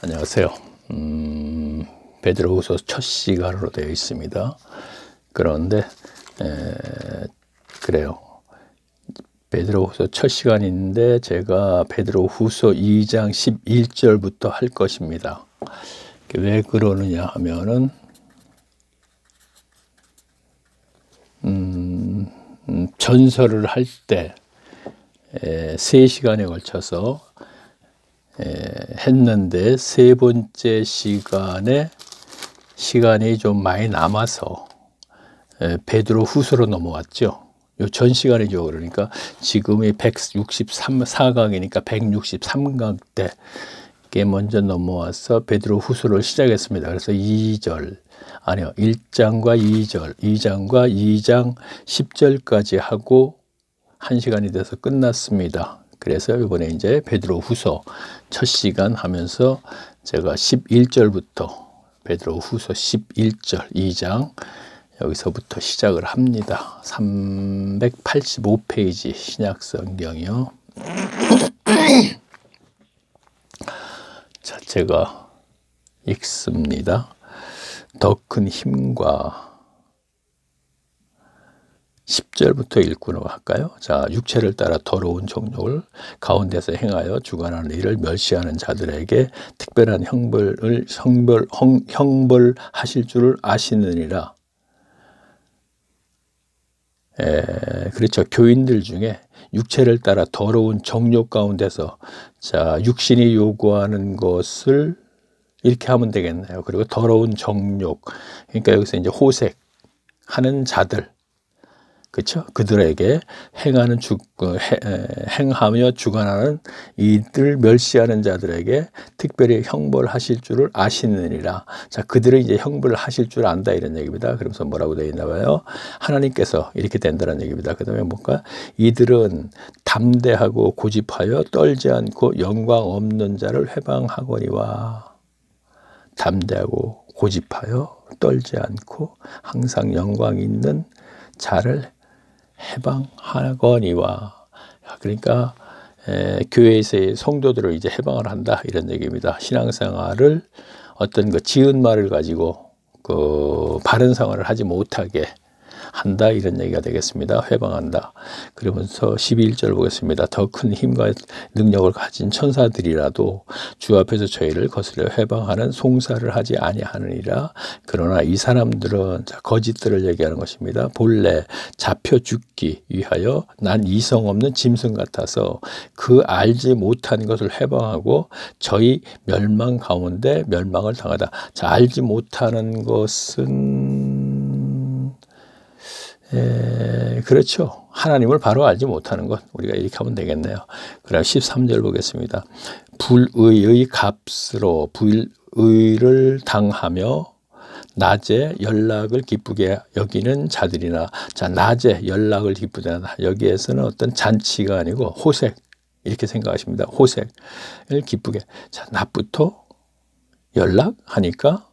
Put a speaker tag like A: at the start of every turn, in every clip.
A: 안녕하세요. 베드로후서 첫 시간으로 되어 있습니다. 그런데 그래요. 베드로후서 첫 시간인데 제가 베드로후서 2장 11절부터 할 것입니다. 왜 그러느냐 하면은 전설을 할 때 3시간에 걸쳐서 했는데 세 번째 시간이 좀 많이 남아서 베드로 후서로 넘어왔죠. 요 전 시간이죠. 그러니까 지금이 163강이니까 163강 때게 먼저 넘어와서 베드로 후서를 시작했습니다. 그래서 1장과 2장 10절까지 하고 1시간이 돼서 끝났습니다. 그래서 이번에 이제 베드로 후서 첫 시간 하면서 제가 11절부터 베드로 후서 11절 2장 여기서부터 시작을 합니다. 385페이지 신약 성경이요. 자, 제가 읽습니다. 더 큰 힘과 10절부터 읽고 할까요? 자, 육체를 따라 더러운 정욕을 가운데서 행하여 주관하는 일을 멸시하는 자들에게 특별한 형벌하실 줄을 아시느니라. 그렇죠. 교인들 중에 육체를 따라 더러운 정욕 가운데서 자, 육신이 요구하는 것을 이렇게 하면 되겠네요. 그리고 더러운 정욕, 그러니까 여기서 이제 호색하는 자들, 그렇죠? 그들에게 행하며 주관하는 이들 멸시하는 자들에게 특별히 형벌하실 줄을 아시느니라. 자, 그들은 이제 형벌하실 줄 안다 이런 얘기입니다. 그러면서 뭐라고 되어 있나 봐요? 하나님께서 이렇게 된다는 얘기입니다. 그다음에 뭔가 이들은 담대하고 고집하여 떨지 않고 영광 없는 자를 해방하거니와. 담대하고 고집하여 떨지 않고 항상 영광 있는 자를 해방하거니와. 그러니까 교회에서의 성도들을 이제 해방을 한다 이런 얘기입니다. 신앙생활을 어떤 그 지은 말을 가지고 그 바른 생활을 하지 못하게 한다 이런 얘기가 되겠습니다. 해방한다. 그러면서 11절 보겠습니다. 더 큰 힘과 능력을 가진 천사들이라도 주 앞에서 저희를 거스려 해방하는 송사를 하지 아니하느니라. 그러나 이 사람들은 거짓들을 얘기하는 것입니다. 본래 잡혀 죽기 위하여 난 이성 없는 짐승 같아서 그 알지 못한 것을 해방하고 저희 멸망 가운데 멸망을 당하다. 자, 알지 못하는 것은 그렇죠. 하나님을 바로 알지 못하는 것. 우리가 이렇게 하면 되겠네요. 그럼 13절 보겠습니다. 불의의 값으로 불의를 당하며 낮에 연락을 기쁘게 여기는 자들이나. 자, 낮에 연락을 기쁘게 하다. 여기에서는 어떤 잔치가 아니고 호색 이렇게 생각하십니다. 호색을 기쁘게. 자, 낮부터 연락하니까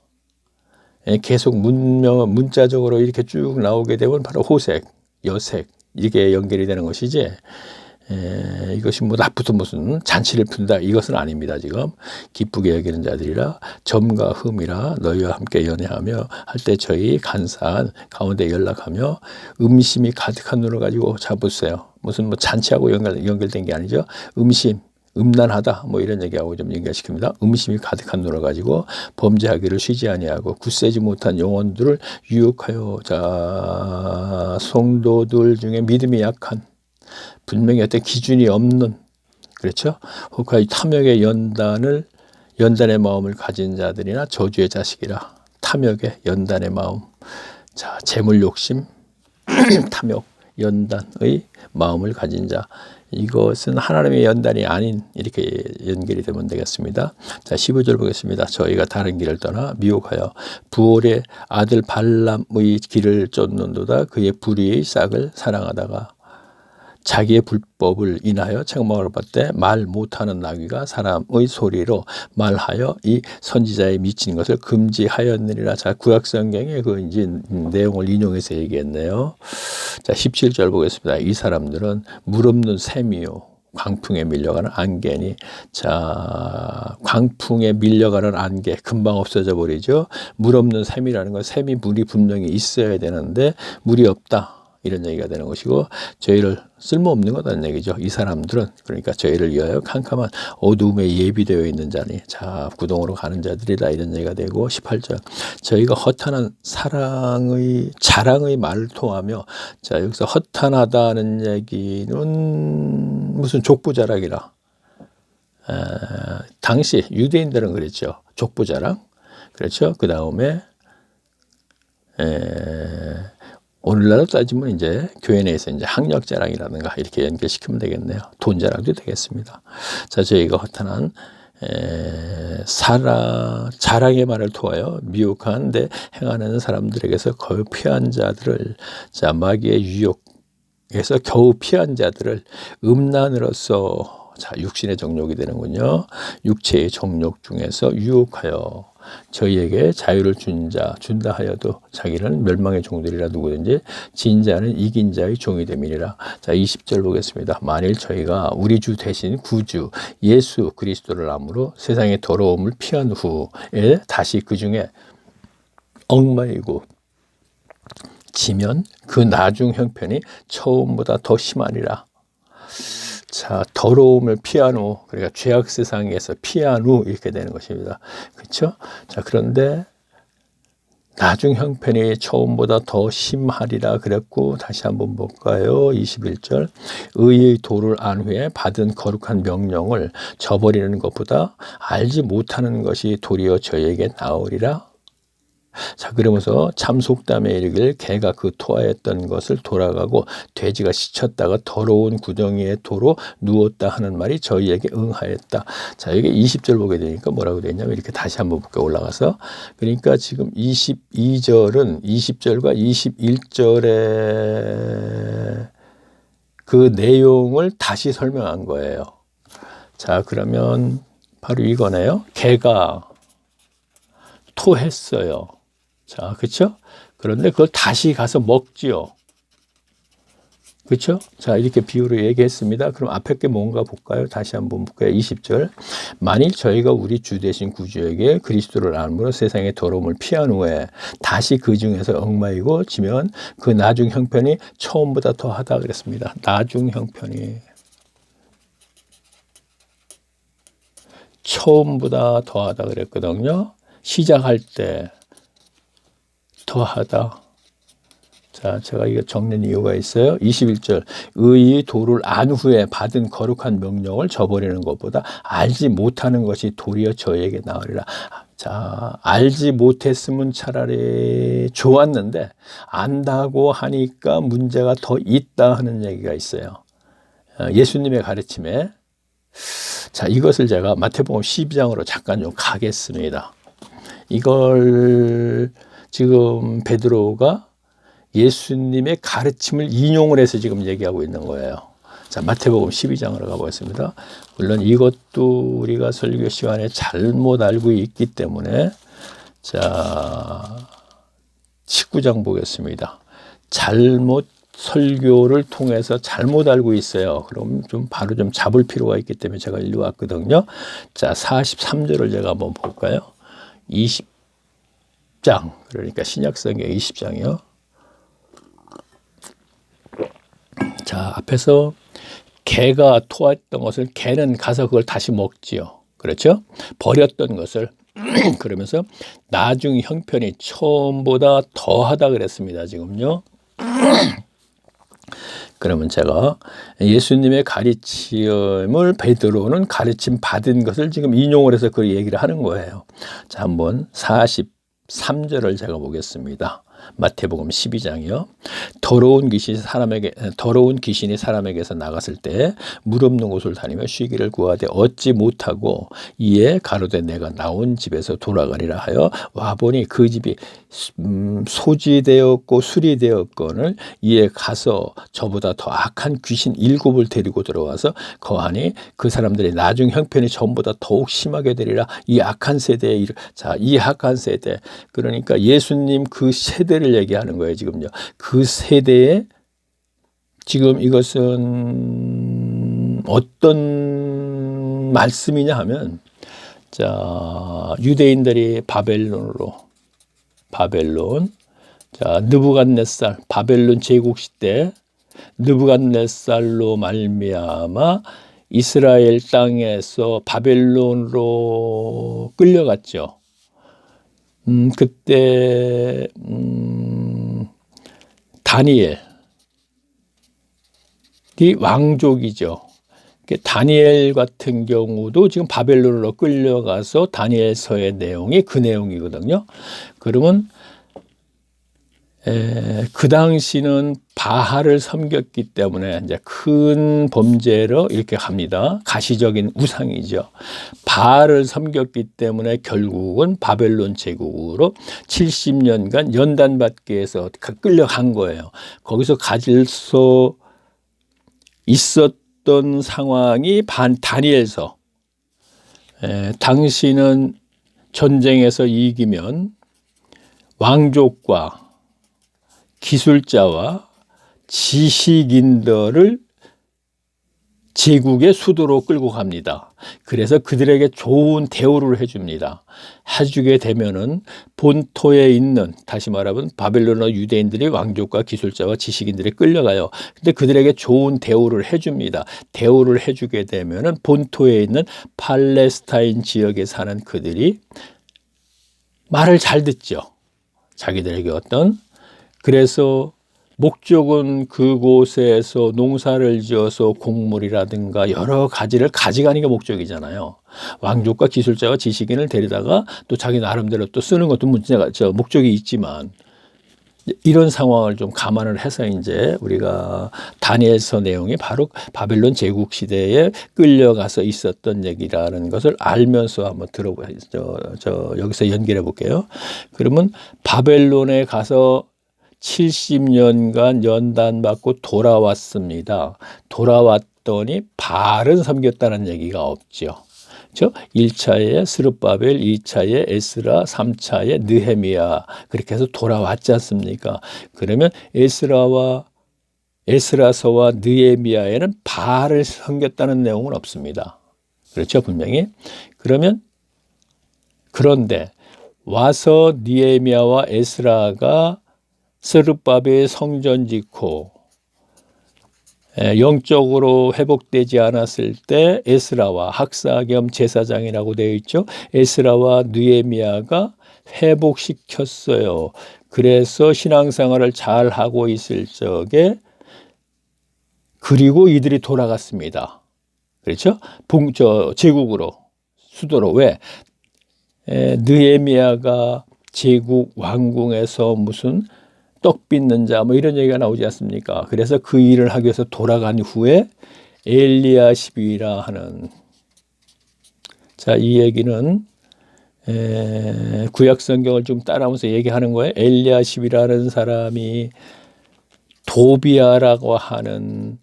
A: 계속 문자적으로 이렇게 쭉 나오게 되면 바로 호색, 여색 이게 연결이 되는 것이지 이것이 뭐 낮부터 무슨 잔치를 푼다 이것은 아닙니다. 지금 기쁘게 여기는 자들이라 점과 흠이라 너희와 함께 연애하며 할 때 저희 간사한 가운데 연락하며 음심이 가득한 눈을 가지고 잡으세요. 무슨 뭐 잔치하고 연결된 게 아니죠. 음란하다 뭐 이런 얘기하고 좀 연결시킵니다. 음심이 가득한 눈을 가지고 범죄하기를 쉬지 아니하고 굳세지 못한 영혼들을 유혹하여. 자, 성도들 중에 믿음이 약한 분명히 어떤 기준이 없는, 그렇죠? 혹은 탐욕의 연단의 마음을 가진 자들이나 저주의 자식이라. 탐욕의 연단의 마음. 자, 재물 욕심, 탐욕, 연단의 마음을 가진 자. 이것은 하나님의 연단이 아닌 이렇게 연결이 되면 되겠습니다. 자, 15절 보겠습니다. 저희가 다른 길을 떠나 미혹하여 부올의 아들 발람의 길을 쫓는도다. 그의 불의의 싹을 사랑하다가 자기의 불법을 인하여 책망을 받되 말 못하는 나귀가 사람의 소리로 말하여 이 선지자의 미친 것을 금지하였느니라. 자, 구약성경의 그 이제 내용을 인용해서 얘기했네요. 자, 17절 보겠습니다. 이 사람들은 물 없는 샘이요 강풍에 밀려가는 안개니. 자, 광풍에 밀려가는 안개 금방 없어져 버리죠. 물 없는 샘이라는 건 샘이 물이 분명히 있어야 되는데 물이 없다. 이런 얘기가 되는 것이고 저희를 쓸모없는 거다는 얘기죠. 이 사람들은 그러니까 저희를 위하여 캄캄한 어두움에 예비되어 있는 자니 자 구동으로 가는 자들이다 이런 얘기가 되고 18절 저희가 허탄한 사랑의 자랑의 말을 통하며 자 여기서 허탄하다는 얘기는 무슨 족부자랑이라 당시 유대인들은 그랬죠. 족부자랑 그렇죠. 그 다음에 오늘날로 따지면 이제 교회 내에서 이제 학력자랑이라든가 이렇게 연결시키면 되겠네요. 돈자랑도 되겠습니다. 자, 저희가 허탄한 자랑의 말을 통하여 미혹한데 행하는 사람들에게서 거의 피한 자들을 자 마귀의 유혹에서 겨우 피한 자들을 음란으로서 자 육신의 정욕이 되는군요. 육체의 정욕 중에서 유혹하여 저희에게 자유를 준다 하여도 자기는 멸망의 종들이라 누구든지 진 자는 이긴 자의 종이 됨이니라. 자 20절 보겠습니다. 만일 저희가 우리 주 대신 구주 예수 그리스도를 암으로 세상의 더러움을 피한 후에 다시 그 중에 얽매이고 지면 그 나중 형편이 처음보다 더 심하니라. 자, 더러움을 피한 후, 그러니까 죄악 세상에서 피한 후 이렇게 되는 것입니다. 그렇죠? 자, 그런데 나중 형편이 처음보다 더 심하리라 그랬고 다시 한번 볼까요? 21절 의의 도를 안 후에 받은 거룩한 명령을 저버리는 것보다 알지 못하는 것이 도리어 저에게 나으리라. 자 그러면서 참 속담에 이르길 개가 그 토하였던 것을 돌아가고 돼지가 씻혔다가 더러운 구덩이의 도로 누웠다 하는 말이 저희에게 응하였다. 자 이게 20절 보게 되니까 뭐라고 되냐면 이렇게 다시 한번 볼게요. 올라가서 그러니까 지금 22절은 20절과 21절의 그 내용을 다시 설명한 거예요. 자 그러면 바로 이거네요. 개가 토했어요. 자, 그렇죠? 그런데 그걸 다시 가서 먹지요. 그렇죠? 자, 이렇게 비유로 얘기했습니다. 그럼 앞에 게 뭔가 볼까요? 다시 한번 볼까요? 20절. 만일 저희가 우리 주 되신 구주에게 그리스도를 알므로 세상의 더러움을 피한 후에 다시 그 중에서 얽매이고 지면 그 나중 형편이 처음보다 더하다 그랬습니다. 나중 형편이 처음보다 더하다 그랬거든요. 시작할 때 더하다. 자, 제가 이거 적는 이유가 있어요. 21절. 의의 도를 안 후에 받은 거룩한 명령을 저버리는 것보다 알지 못하는 것이 도리어 저에게 나으리라. 자, 알지 못했으면 차라리 좋았는데 안다고 하니까 문제가 더 있다 하는 얘기가 있어요. 예수님의 가르침에 자, 이것을 제가 마태복음 12장으로 잠깐 좀 가겠습니다. 이걸 지금 베드로가 예수님의 가르침을 인용을 해서 지금 얘기하고 있는 거예요. 자, 마태복음 12장으로 가보겠습니다. 물론 이것도 우리가 설교 시간에 잘못 알고 있기 때문에 자, 19장 보겠습니다. 잘못 설교를 통해서 잘못 알고 있어요. 그럼 좀 바로 좀 잡을 필요가 있기 때문에 제가 읽어왔거든요. 자, 43절을 제가 한번 볼까요? 20장, 그러니까 신약성경 20장이요. 자, 앞에서 개가 토했던 것을 개는 가서 그걸 다시 먹지요. 그렇죠? 버렸던 것을 그러면서 나중 형편이 처음보다 더하다 그랬습니다. 지금요. 그러면 제가 예수님의 가르침을 베드로는 가르침 받은 것을 지금 인용을 해서 그 얘기를 하는 거예요. 자, 한번 43절을 제가 보겠습니다. 마태복음 12장이요. 더러운 귀신이 사람에게서 나갔을 때 물 없는 곳을 다니며 쉬기를 구하되 얻지 못하고 이에 가로되 내가 나온 집에서 돌아가리라 하여 와보니 그 집이 소지되었고 수리되었거늘 이에 가서 저보다 더 악한 귀신 7을 데리고 들어와서 거하니 그 사람들의 나중 형편이 전보다 더욱 심하게 되리라. 이 악한 세대에 자, 이 악한 세대 그러니까 예수님 그 세대를 얘기하는 거예요. 지금요. 그 세대에 지금 이것은 어떤 말씀이냐 하면 자, 유대인들이 바벨론, 자, 느부갓네살, 바벨론 제국 시대 느부갓네살로 말미암아 이스라엘 땅에서 바벨론으로 끌려갔죠. 그때 다니엘이 왕족이죠. 다니엘 같은 경우도 지금 바벨론으로 끌려가서 다니엘서의 내용이 그 내용이거든요. 그러면 그 당시는 바알을 섬겼기 때문에 이제 큰 범죄로 이렇게 갑니다. 가시적인 우상이죠. 바알을 섬겼기 때문에 결국은 바벨론 제국으로 70년간 연단받기 위해서 끌려간 거예요. 거기서 가질 수 있었던 상황이 다니엘서. 당신은 전쟁에서 이기면 왕족과 기술자와 지식인들을 제국의 수도로 끌고 갑니다. 그래서 그들에게 좋은 대우를 해줍니다. 해주게 되면은 본토에 있는, 다시 말하면 바벨론어 유대인들이 왕족과 기술자와 지식인들이 끌려가요. 근데 그들에게 좋은 대우를 해줍니다. 대우를 해주게 되면은 본토에 있는 팔레스타인 지역에 사는 그들이 말을 잘 듣죠. 자기들에게 그래서 목적은 그곳에서 농사를 지어서 곡물이라든가 여러 가지를 가져가는 게 목적이잖아요. 왕족과 기술자와 지식인을 데리다가 또 자기 나름대로 또 쓰는 것도 문제가 목적이 있지만, 이런 상황을 좀 감안을 해서 이제 우리가 다니엘서 내용이 바로 바벨론 제국 시대에 끌려가서 있었던 얘기라는 것을 알면서 한번 여기서 연결해 볼게요. 그러면 바벨론에 가서 70년간 연단받고 돌아왔습니다. 돌아왔더니 바알은 섬겼다는 얘기가 없죠. 그렇죠? 1차에 스룹바벨, 2차에 에스라, 3차에 느헤미야, 그렇게 해서 돌아왔지 않습니까? 그러면 에스라서와 느헤미야에는 바알을 섬겼다는 내용은 없습니다. 그렇죠? 분명히. 그런데 와서 느헤미야와 에스라가 스룹바벨 성전 짓고 영적으로 회복되지 않았을 때 에스라와 학사 겸 제사장이라고 되어 있죠. 에스라와 느헤미야가 회복시켰어요. 그래서 신앙생활을 잘 하고 있을 적에, 그리고 이들이 돌아갔습니다. 그렇죠? 제국으로, 수도로. 왜? 느헤미야가 제국 왕궁에서 무슨 떡 빚는 자 뭐 이런 얘기가 나오지 않습니까? 그래서 그 일을 하기 위해서 돌아간 후에 엘리야십이라 하는, 자, 이 얘기는 구약 성경을 좀 따라오면서 얘기하는 거예요. 엘리야십이라는 사람이 도비아라고 하는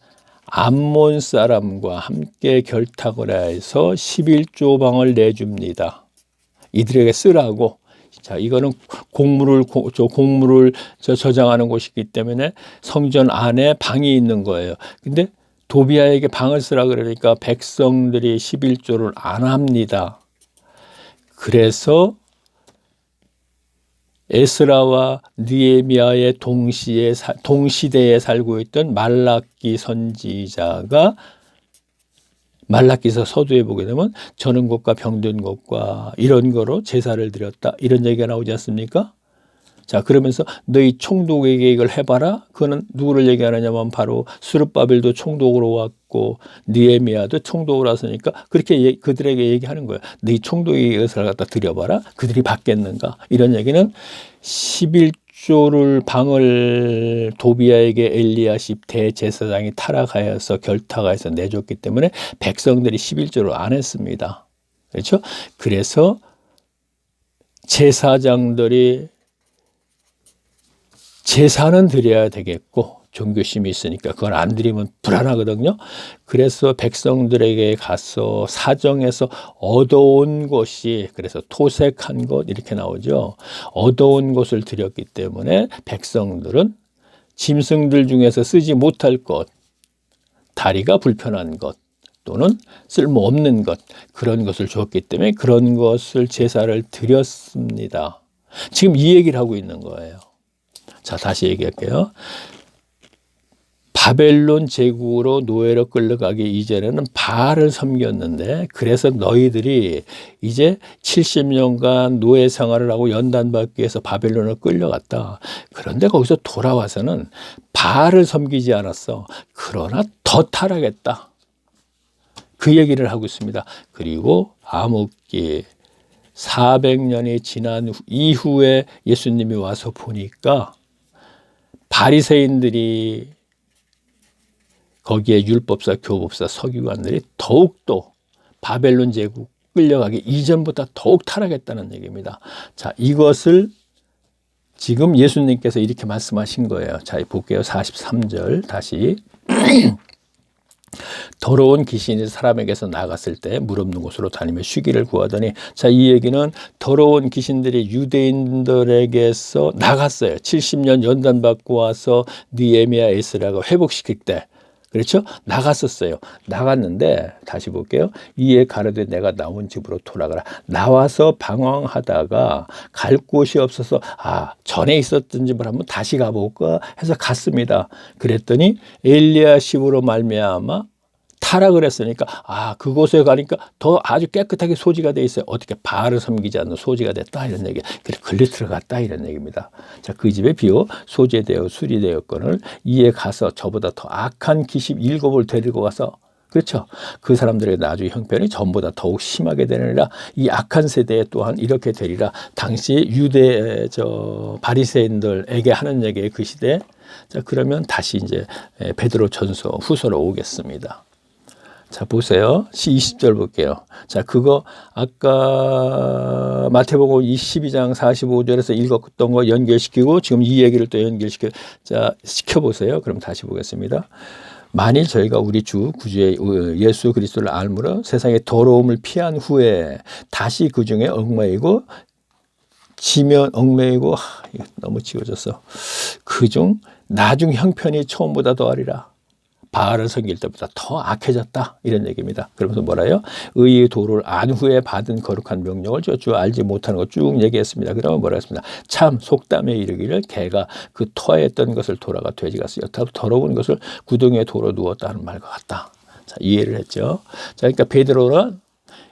A: 암몬 사람과 함께 결탁을 해서 11조방을 내줍니다. 이들에게 쓰라고. 자, 이거는 곡물을 저장하는 곳이기 때문에 성전 안에 방이 있는 거예요. 근데 도비아에게 방을 쓰라 그러니까 백성들이 11조를 안 합니다. 그래서 에스라와 느헤미야의 동시대에 살고 있던 말라기 선지자가 말라기서 서두에 보게 되면 저는 것과 병든 것과 이런 거로 제사를 드렸다, 이런 얘기가 나오지 않습니까? 자, 그러면서 너희 총독의 계획을 해봐라. 그거는 누구를 얘기하느냐면 바로 스룹바벨도 총독으로 왔고 느헤미야도 총독으로 왔으니까 그렇게 그들에게 얘기하는 거예요. 너희 총독의 의사를 갖다 드려봐라. 그들이 받겠는가? 이런 얘기는 11조를 방을 도비아에게 엘리야십 대제사장이 타락하여서 결탁하여서 내줬기 때문에 백성들이 11조를 안 했습니다. 그렇죠? 그래서 제사장들이 제사는 드려야 되겠고 종교심이 있으니까 그걸 안 드리면 불안하거든요. 그래서 백성들에게 가서 사정해서 얻어온 것이, 그래서 토색한 것 이렇게 나오죠. 얻어온 것을 드렸기 때문에 백성들은 짐승들 중에서 쓰지 못할 것, 다리가 불편한 것, 또는 쓸모없는 것, 그런 것을 줬기 때문에 그런 것을 제사를 드렸습니다. 지금 이 얘기를 하고 있는 거예요. 자, 다시 얘기할게요. 바벨론 제국으로 노예로 끌려가기 이전에는 바알을 섬겼는데, 그래서 너희들이 이제 70년간 노예 생활을 하고 연단받기 위해서 바벨론을 끌려갔다. 그런데 거기서 돌아와서는 바알을 섬기지 않았어. 그러나 더 타락했다. 그 얘기를 하고 있습니다. 그리고 암흑기 400년이 지난 이후에 예수님이 와서 보니까 바리새인들이, 거기에 율법사, 교법사, 서기관들이 더욱더 바벨론 제국 끌려가기 이전보다 더욱 타락했다는 얘기입니다. 자, 이것을 지금 예수님께서 이렇게 말씀하신 거예요. 자, 볼게요. 43절 다시. 더러운 귀신이 사람에게서 나갔을 때 물 없는 곳으로 다니며 쉬기를 구하더니, 자, 이 얘기는 더러운 귀신들이 유대인들에게서 나갔어요. 70년 연단받고 와서 느헤미야, 에스라가 회복시킬 때, 그렇죠? 나갔었어요. 나갔는데 다시 볼게요. 이에 가로되 내가 나온 집으로 돌아가라. 나와서 방황하다가 갈 곳이 없어서 전에 있었던 집을 한번 다시 가볼까 해서 갔습니다. 그랬더니 엘리야십으로 말미암아 타락을 했으니까 그곳에 가니까 더 아주 깨끗하게 소지가 돼 있어요. 어떻게 바알을 섬기지 않는 소지가 됐다 이런 얘기. 그래서 걸려 들어갔다 이런 얘기입니다. 자, 그 집에 비어 소재되어 수리되었거늘 이에 가서 저보다 더 악한 귀신 7을 데리고 와서, 그렇죠, 그 사람들의 나중 형편이 전보다 더욱 심하게 되느니라. 이 악한 세대에 또한 이렇게 되리라. 당시 유대 바리새인들에게 하는 얘기의 그 시대. 자, 그러면 다시 이제 베드로 전서 후서로 오겠습니다. 자, 보세요. 20절 볼게요. 자, 그거 아까 마태복음 22장 45절에서 읽었던 거 연결시키고 지금 이 얘기를 또 시켜보세요. 그럼 다시 보겠습니다. 만일 저희가 우리 주 구주의 예수 그리스도를 알므로 세상의 더러움을 피한 후에 다시 그 중에 얽매이고 이거 너무 지워졌어. 그중 나중 형편이 처음보다 더하리라. 바알을 섬길 때보다 더 악해졌다 이런 얘기입니다. 그러면서 뭐라요? 의의 도를 안 후에 받은 거룩한 명령을 주 알지 못하는 거 쭉 얘기했습니다. 그러면 뭐라 했습니다. 참 속담에 이르기를 개가 그 토하였던 것을 돌아가 돼지가 쓰였다. 더러운 것을 구덩이에 도로 누웠다 하는 말과 같다. 자, 이해를 했죠. 자, 그러니까 베드로는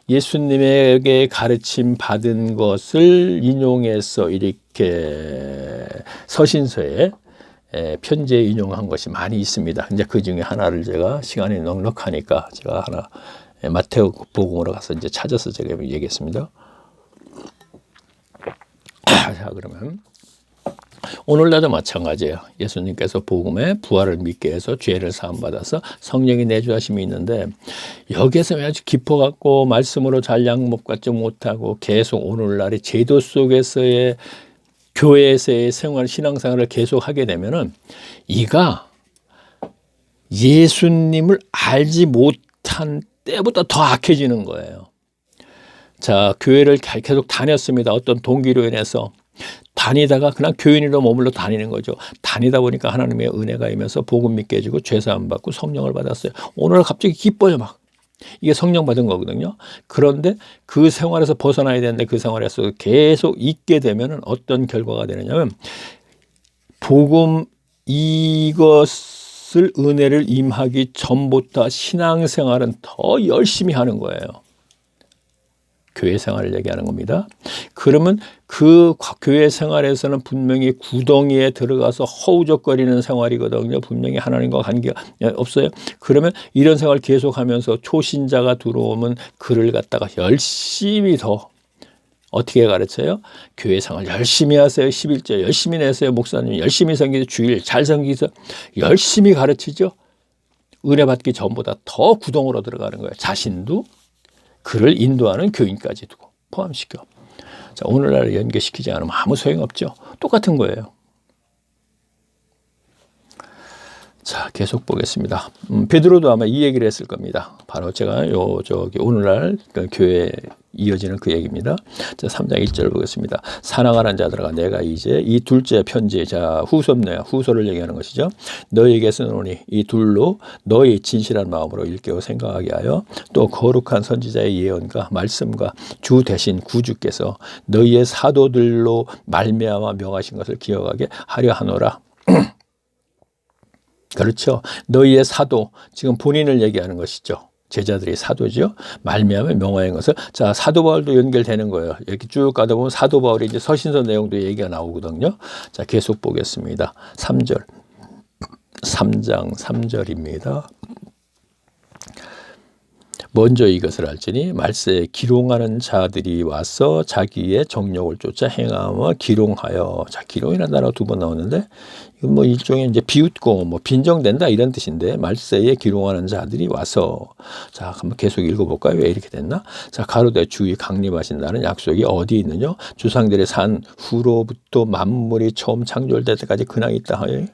A: 예수님에게 가르침 받은 것을 인용해서 이렇게 서신서에 편지에 인용한 것이 많이 있습니다. 이제 그 중에 하나를 제가 시간이 넉넉하니까 제가 하나 마태복음으로 가서 이제 찾아서 제가 얘기했습니다. 자, 그러면 오늘날도 마찬가지예요. 예수님께서 복음에 부활을 믿게 해서 죄를 사함받아서 성령이 내주하심이 있는데, 여기에서 아주 깊어갖고 말씀으로 잘 양목받지 못하고 계속 오늘날의 제도 속에서의 교회에서의 생활, 신앙생활을 계속하게 되면은 이가 예수님을 알지 못한 때보다 더 악해지는 거예요. 자, 교회를 계속 다녔습니다. 어떤 동기로 인해서 다니다가 그냥 교인으로 머물러 다니는 거죠. 다니다 보니까 하나님의 은혜가 임해서 복음 믿게 해주고 죄사함 받고 성령을 받았어요. 오늘 갑자기 기뻐요 막. 이게 성령 받은 거거든요. 그런데 그 생활에서 벗어나야 되는데 그 생활에서 계속 있게 되면 어떤 결과가 되느냐면 복음 이것을 은혜를 임하기 전부터 신앙생활은 더 열심히 하는 거예요. 교회 생활을 얘기하는 겁니다. 그러면 그 교회 생활에서는 분명히 구덩이에 들어가서 허우적거리는 생활이거든요. 분명히 하나님과 관계가 없어요. 그러면 이런 생활 계속하면서 초신자가 들어오면 그를 갖다가 열심히 더 어떻게 가르쳐요? 교회 생활 열심히 하세요. 11조 열심히 내세요. 목사님 열심히 섬기세요. 주일 잘 섬기세요. 열심히 가르치죠. 은혜 받기 전보다 더 구덩으로 들어가는 거예요. 자신도 그를 인도하는 교인까지도 포함시켜. 자, 오늘날 연계시키지 않으면 아무 소용없죠. 똑같은 거예요. 자, 계속 보겠습니다. 베드로도 아마 이 얘기를 했을 겁니다. 바로 제가 오늘날 그 교회에 이어지는 그 얘기입니다. 자, 3장 1절 보겠습니다. 사랑하는 자들아, 내가 이제 이 둘째 편지, 자, 후서네요. 후서를 얘기하는 것이죠. 너희에게 쓰노니 이 둘로 너희 진실한 마음으로 일깨워 생각하게 하여 또 거룩한 선지자의 예언과 말씀과 주 대신 구주께서 너희의 사도들로 말미암아 명하신 것을 기억하게 하려 하노라. 그렇죠. 너희의 사도, 지금 본인을 얘기하는 것이죠. 제자들이 사도죠. 말미암아 명하는 것을. 자, 사도 바울도 연결되는 거예요. 이렇게 쭉 가다 보면 사도 바울의 이제 서신서 내용도 얘기가 나오거든요. 자, 계속 보겠습니다. 3절. 3장 3절입니다. 먼저 이것을 알지니 말세에 기롱하는 자들이 와서 자기의 정욕을 쫓아 행하며 기롱하여. 자, 기롱이라는 단어가 2번 나오는데 이건 뭐 일종의 이제 비웃고 뭐 빈정된다 이런 뜻인데, 말세에 기롱하는 자들이 와서. 자, 한번 계속 읽어볼까요? 왜 이렇게 됐나? 자, 가로되 주의 강림하신다는 약속이 어디 있느냐? 조상들의 산 후로부터 만물이 처음 창조될 때까지 근황이 있다 하여.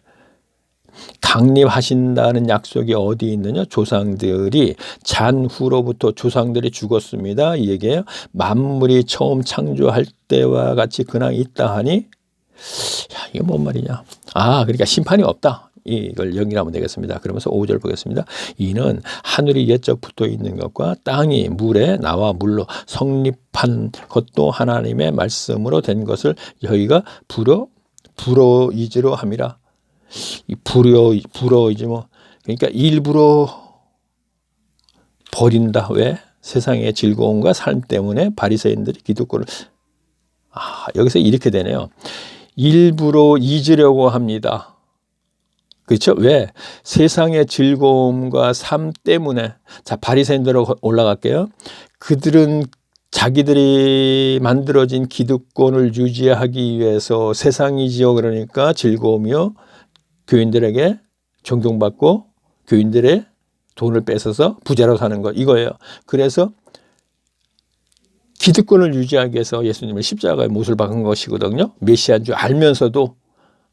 A: 강림하신다는 약속이 어디 있느냐? 조상들이 잔 후로부터 조상들이 죽었습니다. 이 얘기예요. 만물이 처음 창조할 때와 같이 근황이 있다 하니, 야, 이게 뭔 말이냐? 아, 그러니까 심판이 없다. 이걸 연결하면 되겠습니다. 그러면서 5절 보겠습니다. 이는 하늘이 옛적 붙어 있는 것과 땅이 물에 나와 물로 성립한 것도 하나님의 말씀으로 된 것을 저희가 불어이지로 함이라. 이 불어이지 뭐, 그러니까 일부러 버린다. 왜? 세상의 즐거움과 삶 때문에 바리새인들이 기득권을. 여기서 이렇게 되네요. 일부러 잊으려고 합니다. 그렇죠? 왜? 세상의 즐거움과 삶 때문에. 자, 바리새인들로 올라갈게요. 그들은 자기들이 만들어진 기득권을 유지하기 위해서 세상이지요. 그러니까 즐거움이요. 교인들에게 존경받고 교인들의 돈을 뺏어서 부자로 사는 것, 이거예요. 그래서 기득권을 유지하기 위해서 예수님을 십자가에 못을 박은 것이거든요. 메시아인 줄 알면서도.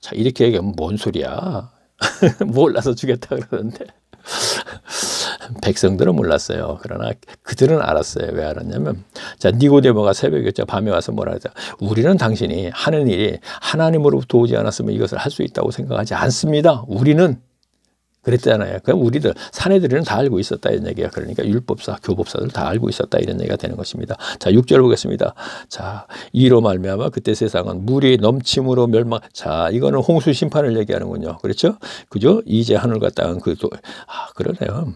A: 자, 이렇게 얘기하면 뭔 소리야. 몰라서 주겠다 그러는데 백성들은 몰랐어요. 그러나 그들은 알았어요. 왜 알았냐면, 자, 니고데모가 새벽에 밤에 와서 뭐라 하죠? 우리는 당신이 하는 일이 하나님으로부터 오지 않았으면 이것을 할 수 있다고 생각하지 않습니다. 우리는 그랬잖아요. 그럼 우리들 사내들은 다 알고 있었다 이런 얘기가. 그러니까 율법사, 교법사들 다 알고 있었다 이런 얘기가 되는 것입니다. 자, 6절 보겠습니다. 자, 이로 말미암아 그때 세상은 물이 넘침으로 멸망. 자, 이거는 홍수 심판을 얘기하는군요. 그렇죠? 그죠? 이제 하늘과 땅은 그러네요.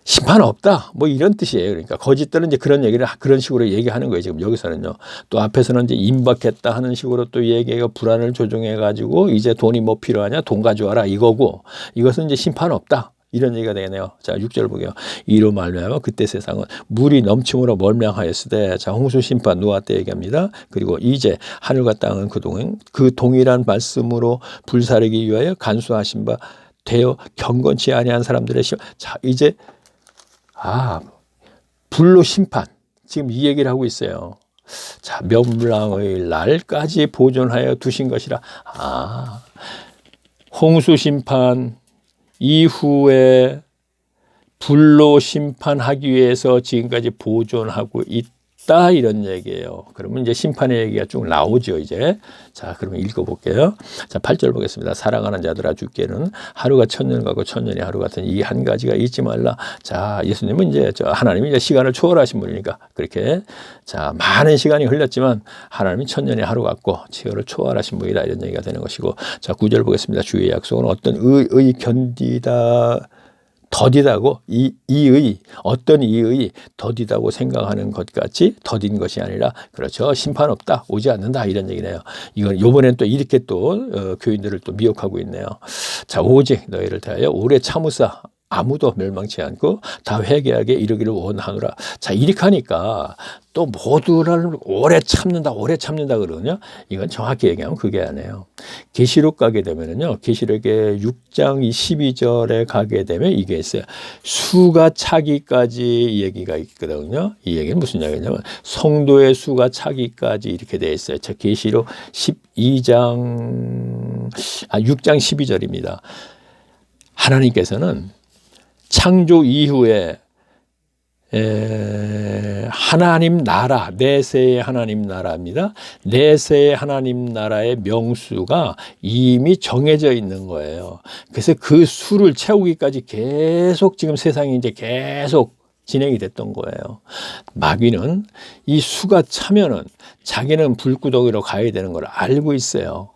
A: 심판 없다. 뭐 이런 뜻이에요. 그러니까 거짓들은 이제 그런 얘기를 그런 식으로 얘기하는 거예요. 지금 여기서는요. 또 앞에서는 이제 임박했다 하는 식으로 또 얘기가 불안을 조종해 가지고 이제 돈이 뭐 필요하냐? 돈 가져와라 이거고, 이것은 이제 심판 없다. 이런 얘기가 되네요. 자, 6절 보게요. 이로 말미암아 그때 세상은 물이 넘침으로 멀명하였으되. 자, 홍수 심판 노아 때 얘기합니다. 그리고 이제 하늘과 땅은 그동안 그 동일한 말씀으로 불사르기 위하여 간수하신 바 되어 경건치 아니한 사람들의 자, 이제 불로 심판. 지금 이 얘기를 하고 있어요. 자, 멸망의 날까지 보존하여 두신 것이라. 홍수 심판 이후에 불로 심판하기 위해서 지금까지 보존하고 있다 이런 얘기예요. 그러면 이제 심판의 얘기가 쭉 나오죠 이제. 자, 그러면 읽어볼게요. 자, 8절 보겠습니다. 사랑하는 자들아, 주께는 하루가 천년 가고 천년이 하루 같은 이 한 가지가 잊지 말라. 자, 예수님은 이제 하나님이 이제 시간을 초월하신 분이니까 그렇게, 자, 많은 시간이 흘렸지만 하나님이 천년이 하루 같고 시간을 초월하신 분이다 이런 얘기가 되는 것이고. 자, 9절 보겠습니다. 주의 약속은 어떤 의의 견디다 더디다고, 어떤 이의 더디다고 생각하는 것 같이 더딘 것이 아니라, 그렇죠, 심판 없다, 오지 않는다 이런 얘기네요. 이건 요번엔 또 이렇게 또 교인들을 또 미혹하고 있네요. 자, 오직 너희를 대하여 오래 참으사 아무도 멸망치 않고 다 회개하게 이르기를 원하노라. 자, 이렇게 하니까 또 모두를 오래 참는다 그러거든요. 이건 정확히 얘기하면 그게 아니에요. 계시록 가게 되면은요, 계시록의 6장 12절에 가게 되면 이게 있어요. 수가 차기까지 얘기가 있거든요. 이 얘기는 무슨 얘기냐면 성도의 수가 차기까지 이렇게 되어 있어요. 자, 계시록 6장 12절입니다. 하나님께서는 창조 이후에 하나님 나라, 내세의 하나님 나라입니다. 내세의 하나님 나라의 명수가 이미 정해져 있는 거예요. 그래서 그 수를 채우기까지 계속 지금 세상이 이제 계속 진행이 됐던 거예요. 마귀는 이 수가 차면은 자기는 불구덩이로 가야 되는 걸 알고 있어요.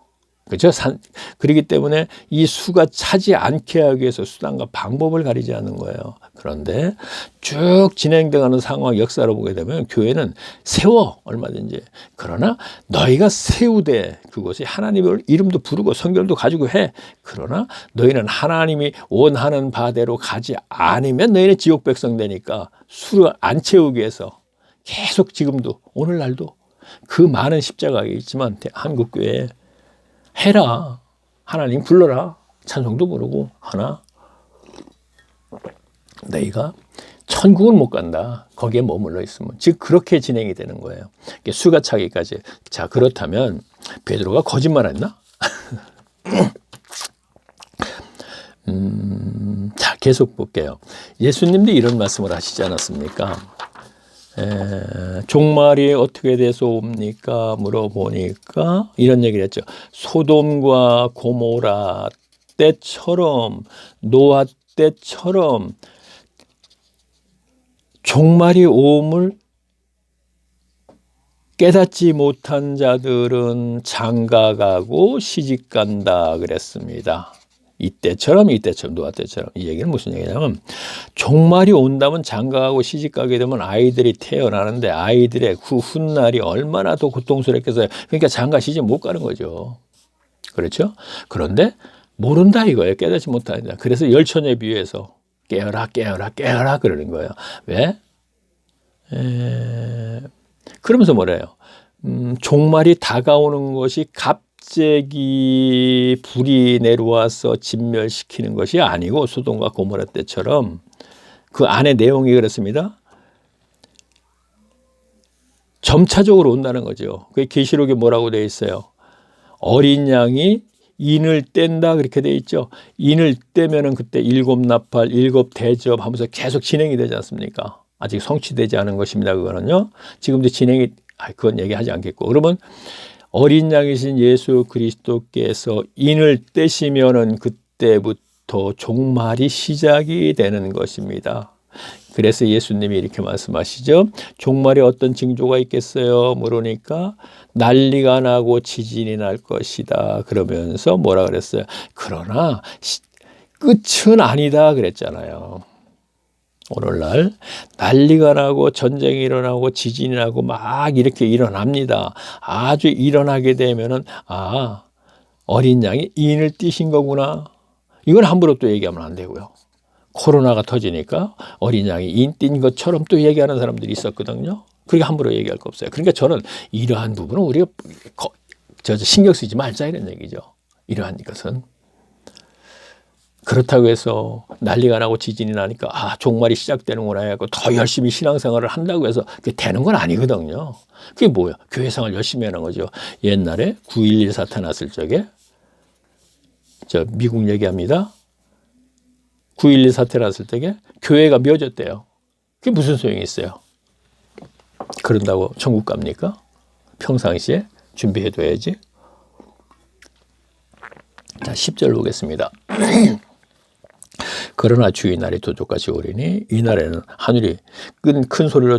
A: 그렇죠? 그렇기 때문에 이 수가 차지 않게 하기 위해서 수단과 방법을 가리지 않는 거예요. 그런데 쭉 진행되는 상황 역사로 보게 되면 교회는 세워 얼마든지. 그러나 너희가 세우되 그것이 하나님의 이름도 부르고 성결도 가지고 해. 그러나 너희는 하나님이 원하는 바대로 가지 않으면 너희는 지옥 백성 되니까 수를 안 채우기 위해서 계속 지금도 오늘날도 그 많은 십자가가 있지만 한국교회에 해라. 하나님 불러라. 찬송도 부르고 하나 너희가 천국은 못 간다. 거기에 머물러 있으면. 즉 그렇게 진행이 되는 거예요. 수가 차기까지. 자, 그렇다면 베드로가 거짓말했나? 자, 계속 볼게요. 예수님도 이런 말씀을 하시지 않았습니까? 종말이 어떻게 돼서 옵니까? 물어보니까 이런 얘기를 했죠. 소돔과 고모라 때처럼, 노아 때처럼 종말이 오음을 깨닫지 못한 자들은 장가가고 시집간다 그랬습니다. 이때처럼 노아 때처럼. 이 얘기는 무슨 얘기냐면 종말이 온다면 장가가고 시집가게 되면 아이들이 태어나는데 아이들의 그 훗날이 얼마나 더 고통스럽겠어요. 그러니까 장가 시집 못 가는 거죠. 그렇죠? 그런데 모른다 이거예요. 깨닫지 못한다. 그래서 열처녀에 비유해서 깨어라 깨어라 깨어라 그러는 거예요. 왜? 그러면서 뭐래요? 종말이 다가오는 것이 갑자기 불이 내려와서 진멸시키는 것이 아니고 소돔과 고모라 때처럼 그 안에 내용이 그렇습니다. 점차적으로 온다는 거죠. 그게 계시록에 뭐라고 되어 있어요? 어린 양이 인을 뗀다 그렇게 되어 있죠. 인을 떼면은 그때 일곱 나팔, 일곱 대접 하면서 계속 진행이 되지 않습니까? 아직 성취되지 않은 것입니다. 그거는요. 지금도 진행이 그건 얘기하지 않겠고. 그러면 어린 양이신 예수 그리스도께서 인을 떼시면은 그때부터 종말이 시작이 되는 것입니다. 그래서 예수님이 이렇게 말씀하시죠. 종말에 어떤 징조가 있겠어요? 물으니까 난리가 나고 지진이 날 것이다. 그러면서 뭐라 그랬어요? 그러나 끝은 아니다 그랬잖아요. 오늘날 난리가 나고 전쟁이 일어나고 지진이 나고 막 이렇게 일어납니다. 아주 일어나게 되면은 어린 양이 인을 띠신 거구나. 이건 함부로 또 얘기하면 안 되고요. 코로나가 터지니까 어린 양이 인 띈 것처럼 또 얘기하는 사람들이 있었거든요. 그렇게 함부로 얘기할 거 없어요. 그러니까 저는 이러한 부분은 우리가 신경 쓰지 말자 이런 얘기죠. 이러한 것은. 그렇다고 해서 난리가 나고 지진이 나니까 종말이 시작되는구나 해서 더 열심히 신앙생활을 한다고 해서 그게 되는 건 아니거든요. 그게 뭐예요? 교회생활 열심히 하는 거죠. 옛날에 9.11 사태 났을 적에 미국 얘기합니다. 9.11 사태 났을 적에 교회가 묘졌대요. 그게 무슨 소용이 있어요? 그런다고 천국 갑니까? 평상시에 준비해둬야지. 자, 10절 보겠습니다. 그러나 주의 날이 도적같이 오리니 이 날에는 하늘이 큰 소리로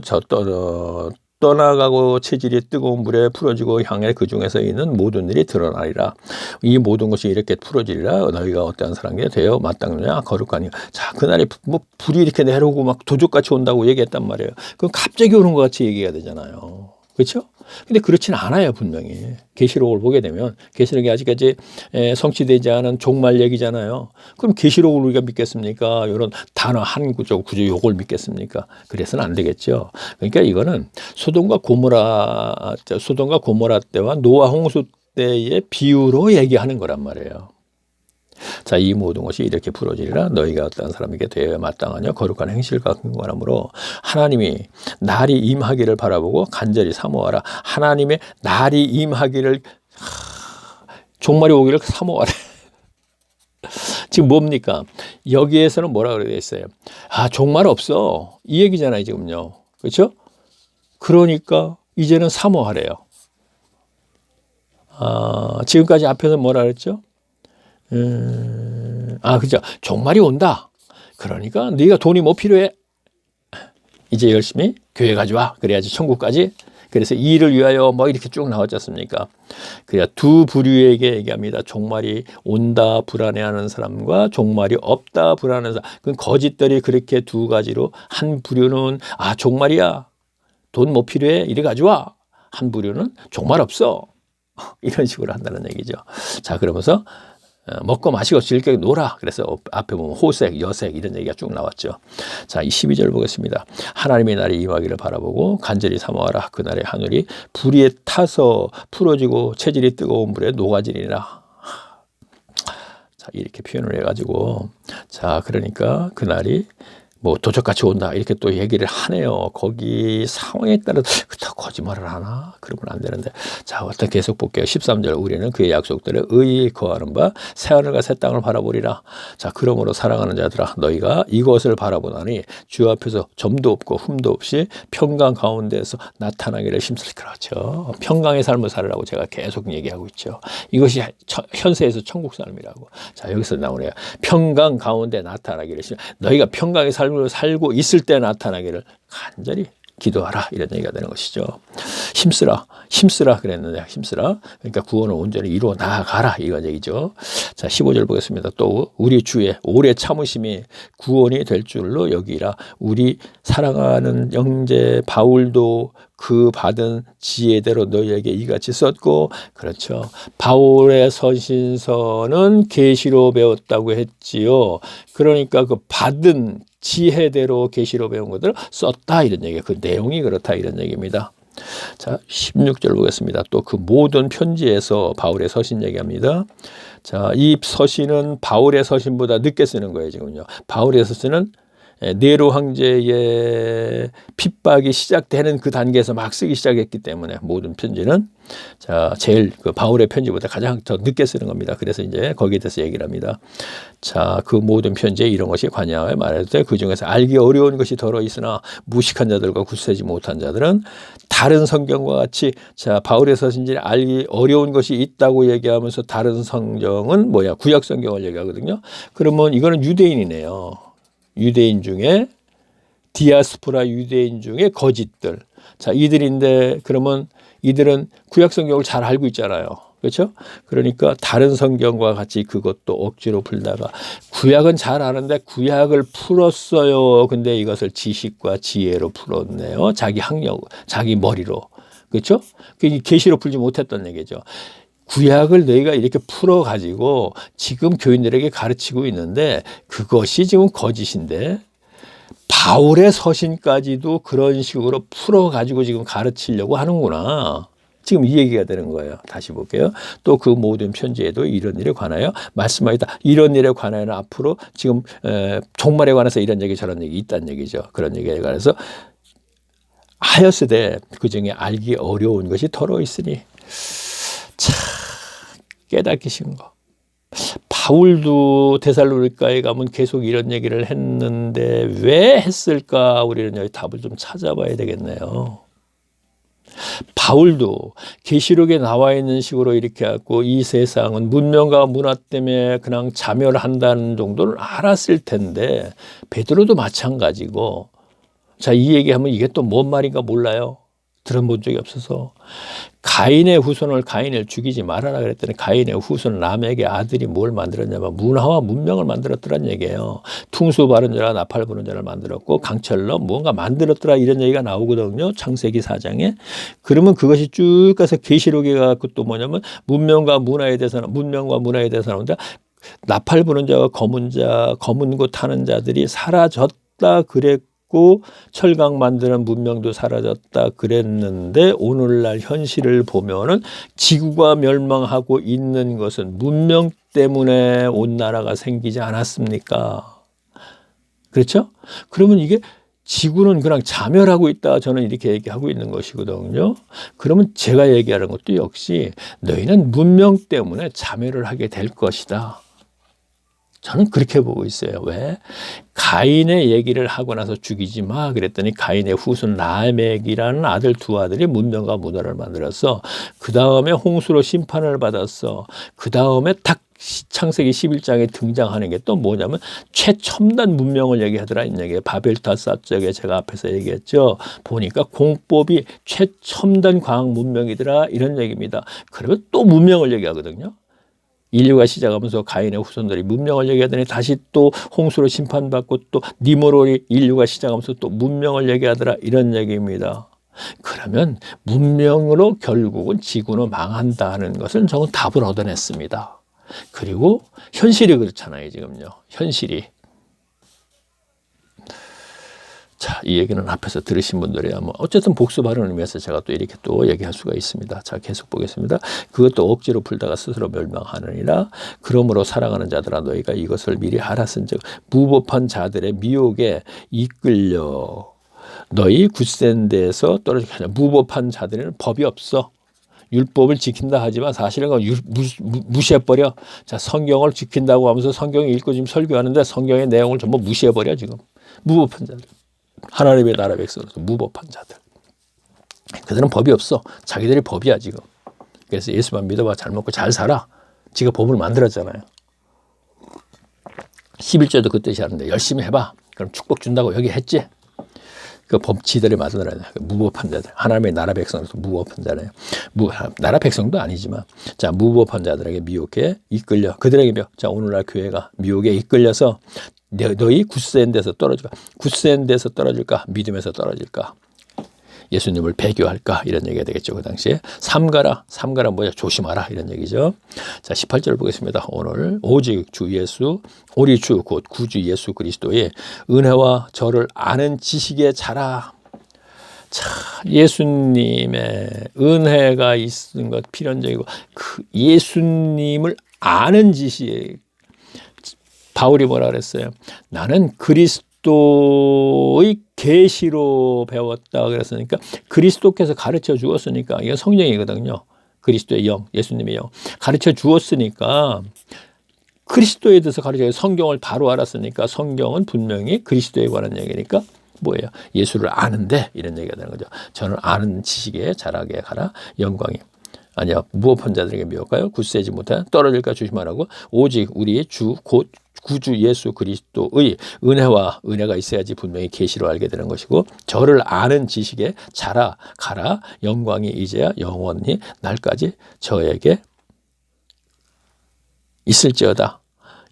A: 떠나가고 체질이 뜨거운 물에 풀어지고 향해 그 중에서 있는 모든 일이 드러나리라. 이 모든 것이 이렇게 풀어지리라. 너희가 어떠한 사람이 되어 마땅느냐 거룩하니. 자, 그날이 불이 이렇게 내려오고 막 도적같이 온다고 얘기했단 말이에요. 그럼 갑자기 오는 것 같이 얘기가 되잖아요. 그렇죠? 근데 그렇지는 않아요. 분명히 계시록을 보게 되면 계시록이 아직까지 성취되지 않은 종말 얘기잖아요. 그럼 계시록을 우리가 믿겠습니까? 이런 단어 한 구조 요걸 믿겠습니까? 그래서는 안 되겠죠. 그러니까 이거는 소돔과 고모라 때와 노아 홍수 때의 비유로 얘기하는 거란 말이에요. 자, 이 모든 것이 이렇게 풀어지리라. 너희가 어떤 사람에게 되어야 마땅하냐 거룩한 행실과 근거함으로 하나님이 날이 임하기를 바라보고 간절히 사모하라. 하나님의 날이 임하기를 종말이 오기를 사모하라. 지금 뭡니까? 여기에서는 뭐라 그래 있어요? 아, 종말 없어. 이 얘기잖아요, 지금요. 그렇죠? 그러니까 이제는 사모하래요. 아, 지금까지 앞에서 뭐라 그랬죠? 그죠. 종말이 온다. 그러니까 네가 돈이 뭐 필요해? 이제 열심히 교회 가져와. 그래야지 천국까지. 그래서 이 일을 위하여 뭐 이렇게 쭉 나왔지 않습니까? 그래야 두 부류에게 얘기합니다. 종말이 온다 불안해하는 사람과 종말이 없다 불안해하는 사람. 그 거짓들이 그렇게 두 가지로, 한 부류는 아, 종말이야. 돈 뭐 필요해? 이리 가져와. 한 부류는 종말 없어. 이런 식으로 한다는 얘기죠. 자, 그러면서 먹고 마시고 즐겨 놀아. 그래서 앞에 보면 호색, 여색 이런 얘기가 쭉 나왔죠. 자, 이 12절 보겠습니다. 하나님의 날이 임하기를 바라보고 간절히 사모하라. 그날의 하늘이 불에 타서 풀어지고 체질이 뜨거운 불에 녹아지리라. 자, 이렇게 표현을 해가지고, 자, 그러니까 그날이 뭐 도적같이 온다 이렇게 또 얘기를 하네요. 거기 상황에 따라 더 거짓말을 하나? 그러면 안 되는데. 자, 어떤 계속 볼게요. 13절 우리는 그의 약속들에 의히 거하는 바 새하늘과 새 땅을 바라보리라. 자, 그러므로 사랑하는 자들아 너희가 이것을 바라보나니 주 앞에서 점도 없고 흠도 없이 평강 가운데서 나타나기를 힘쓸 그렇죠. 평강의 삶을 살으라고 제가 계속 얘기하고 있죠. 이것이 현세에서 천국 삶이라고. 자, 여기서 나오네요. 평강 가운데 나타나기를 너희가 평강의 삶을 살고 있을 때 나타나기를 간절히 기도하라 이런 얘기가 되는 것이죠. 힘쓰라 그랬는데 힘쓰라. 그러니까 구원을 온전히 이루어 나아가라 이건 얘기죠. 자, 15절 보겠습니다. 또 우리 주의 오래 참으심이 구원이 될 줄로 여기라. 우리 사랑하는 형제 바울도 그 받은 지혜대로 너희에게 이같이 썼고, 그렇죠. 바울의 서신서는 계시로 배웠다고 했지요. 그러니까 그 받은 지혜대로 계시로 배운 것들을 썼다 이런 얘기예요. 그 내용이 그렇다 이런 얘기입니다. 자, 16절 보겠습니다. 또 그 모든 편지에서 바울의 서신 얘기합니다. 자, 이 서신은 바울의 서신보다 늦게 쓰는 거예요, 지금요. 바울의 서신은 네로 황제의 핍박이 시작되는 그 단계에서 막 쓰기 시작했기 때문에 모든 편지는 자, 제일 그 바울의 편지보다 가장 더 늦게 쓰는 겁니다. 그래서 이제 거기에 대해서 얘기를 합니다. 자, 그 모든 편지에 이런 것이 관여하여 말해도 돼. 그 중에서 알기 어려운 것이 더러 있으나 무식한 자들과 굳세지 못한 자들은 다른 성경과 같이 자, 바울의 서신지에 알기 어려운 것이 있다고 얘기하면서 다른 성경은 뭐야? 구약 성경을 얘기하거든요. 그러면 이거는 유대인이네요. 유대인 중에 디아스포라 유대인 중에 거짓들. 자, 이들인데 그러면 이들은 구약 성경을 잘 알고 있잖아요. 그렇죠? 그러니까 다른 성경과 같이 그것도 억지로 풀다가 구약은 잘 아는데 구약을 풀었어요. 근데 이것을 지식과 지혜로 풀었네요. 자기 학력, 자기 머리로. 그렇죠? 계시로 풀지 못했던 얘기죠. 구약을 너희가 이렇게 풀어가지고 지금 교인들에게 가르치고 있는데 그것이 지금 거짓인데 바울의 서신까지도 그런 식으로 풀어가지고 지금 가르치려고 하는구나. 지금 이 얘기가 되는 거예요. 다시 볼게요. 또 그 모든 편지에도 이런 일에 관하여 말씀하였다. 이런 일에 관하여는 앞으로 지금 종말에 관해서 이런 얘기 저런 얘기 있다는 얘기죠. 그런 얘기에 관해서 하였으되 그중에 알기 어려운 것이 더러 있으니 참 깨닫기 쉬운 거. 바울도 데살로니가에 가면 계속 이런 얘기를 했는데 왜 했을까? 우리는 여기 답을 좀 찾아봐야 되겠네요. 바울도 계시록에 나와 있는 식으로 이렇게 하고 이 세상은 문명과 문화 때문에 그냥 자멸한다는 정도를 알았을 텐데 베드로도 마찬가지고 자, 이 얘기하면 이게 또 뭔 말인가 몰라요. 들어본 적이 없어서 가인의 후손을 가인을 죽이지 말아라 그랬더니 가인의 후손 람에게 아들이 뭘 만들었냐면 문화와 문명을 만들었더란 얘기예요. 퉁수 바른 자와 나팔 부는 자를 만들었고 강철로 무언가 만들었더라 이런 얘기가 나오거든요. 창세기 4장에. 그러면 그것이 쭉 가서 계시록에 가고 또 뭐냐면 문명과 문화에 대해서 나오는데 나팔 부는 자와 검은 곳 타는 자들이 사라졌다 그랬고 철강 만드는 문명도 사라졌다 그랬는데 오늘날 현실을 보면은 지구가 멸망하고 있는 것은 문명 때문에 온 나라가 생기지 않았습니까? 그렇죠? 그러면 이게 지구는 그냥 자멸하고 있다 저는 이렇게 얘기하고 있는 것이거든요. 그러면 제가 얘기하는 것도 역시 너희는 문명 때문에 자멸을 하게 될 것이다. 저는 그렇게 보고 있어요. 왜? 가인의 얘기를 하고 나서 죽이지 마 그랬더니 가인의 후손 라멕이라는 아들 두 아들이 문명과 문화를 만들었어. 그 다음에 홍수로 심판을 받았어. 그 다음에 딱 창세기 11장에 등장하는 게 또 뭐냐면 최첨단 문명을 얘기하더라. 이 얘기예요. 바벨탑 쪽에 제가 앞에서 얘기했죠. 보니까 공법이 최첨단 과학 문명이더라. 이런 얘기입니다. 그러면 또 문명을 얘기하거든요. 인류가 시작하면서 가인의 후손들이 문명을 얘기하더니 다시 또 홍수로 심판받고 또 니므롯이 인류가 시작하면서 또 문명을 얘기하더라. 이런 얘기입니다. 그러면 문명으로 결국은 지구는 망한다는 것은 저는 답을 얻어냈습니다. 그리고 현실이 그렇잖아요. 지금요. 현실이. 자, 이 얘기는 앞에서 들으신 분들이야 뭐 어쨌든 복습하는 의미에서 제가 또 이렇게 또 얘기할 수가 있습니다. 자, 계속 보겠습니다. 그것도 억지로 풀다가 스스로 멸망하느니라. 그러므로 사랑하는 자들아 너희가 이것을 미리 알았은즉 무법한 자들의 미혹에 이끌려 너희 굳센 데에서 떨어지게 하자. 무법한 자들에는 법이 없어. 율법을 지킨다 하지만 사실은 무시해버려. 자, 성경을 지킨다고 하면서 성경을 읽고 지금 설교하는데 성경의 내용을 전부 무시해버려 지금. 무법한 자들. 하나님의 나라 백성으로서 무법한 자들. 그들은 법이 없어. 자기들이 법이야 지금. 그래서 예수만 믿어봐 잘 먹고 잘 살아. 지가 법을 만들었잖아요. 11조도 그 뜻이 하는데 열심히 해봐. 그럼 축복 준다고 여기 했지. 그 법치들이 만들어야 돼. 무법한 자들. 하나님의 나라 백성으로서 무법한 자래요. 나라 백성도 아니지만 자 무법한 자들에게 미혹에 이끌려 그들에게 자 오늘날 교회가 미혹에 이끌려서 너희 굳센 데서 떨어질까? 굳센 데서 떨어질까? 믿음에서 떨어질까? 예수님을 배교할까? 이런 얘기가 되겠죠. 그 당시에. 삼가라. 삼가라 뭐야? 조심하라. 이런 얘기죠. 자, 18절 보겠습니다. 오늘 오직 주 예수, 우리 주 곧 구주 예수 그리스도의 은혜와 저를 아는 지식에 자라. 자, 예수님의 은혜가 있는 것 필연적이고 그 예수님을 아는 지식에 바울이 뭐라 그랬어요? 나는 그리스도의 계시로 배웠다 그랬으니까 그리스도께서 가르쳐 주었으니까 이게 성령이거든요. 그리스도의 영, 예수님의 영 가르쳐 주었으니까 그리스도에 대해서 가르쳐 성경을 바로 알았으니까 성경은 분명히 그리스도에 관한 얘기니까 뭐예요? 예수를 아는데 이런 얘기가 되는 거죠. 저는 아는 지식에 자라게 가라. 영광이. 아니야. 무법한 자들에게 미혹하여 굳세지 못한 떨어질까 조심하라고 오직 우리의 주 곧 구주 예수 그리스도의 은혜가 있어야지 분명히 계시로 알게 되는 것이고 저를 아는 지식에 자라 가라. 영광이 이제야 영원히 날까지 저에게 있을지어다.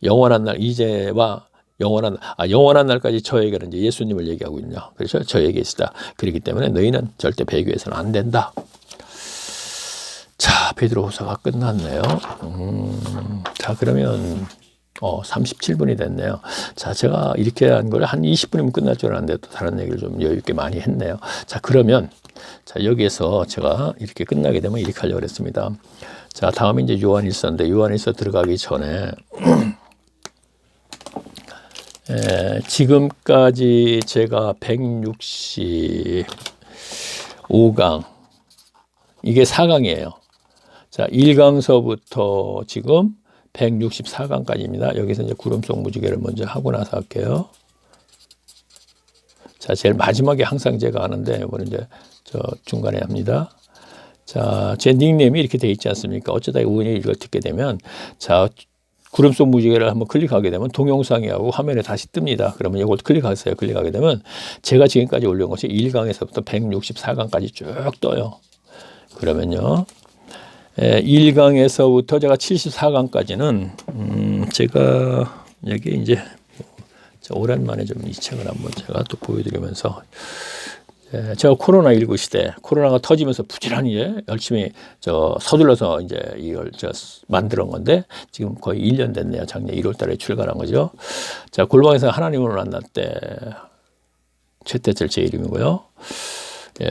A: 영원한 날 이제와 영원한 날까지 저에게는 이제 예수님을 얘기하고 있냐. 그렇죠? 저에게 있다. 그렇기 때문에 너희는 절대 배교해서는 안 된다. 자, 베드로후서가 끝났네요. 자, 그러면 37분이 됐네요. 자, 제가 이렇게 한 걸 한 20분이면 끝날 줄 알았는데 또 다른 얘기를 좀 여유 있게 많이 했네요. 자, 그러면 자, 여기에서 제가 이렇게 끝나게 되면 이렇게 하려고 했습니다. 자, 다음에 이제 요한일서인데 요한일서 들어가기 전에 지금까지 제가 165강 이게 4강이에요. 자, 1강서부터 지금 164강까지입니다. 여기서 이제 구름 속 무지개를 먼저 하고 나서 할게요. 자, 제일 마지막에 항상 제가 하는데 이번에 이제 저 중간에 합니다. 자, 제 닉네임이 이렇게 돼 있지 않습니까? 어쩌다 우연히 이걸 듣게 되면 자, 구름 속 무지개를 한번 클릭하게 되면 동영상이 하고 화면에 다시 뜹니다. 그러면 이걸 클릭하세요. 클릭하게 되면 제가 지금까지 올린 것이 1강에서부터 164강까지 쭉 떠요. 그러면요. 1강에서부터 제가 74강까지는 제가 여기 이제 오랜만에 좀 이 책을 한번 제가 또 보여드리면서 제가 코로나19 시대 코로나가 터지면서 부지런히 열심히 서둘러서 이제 이걸 제가 만들어 온 건데 지금 거의 1년 됐네요. 작년 1월 달에 출간한 거죠. 자, 골방에서 하나님을 만날 때 최태철 제 이름이고요.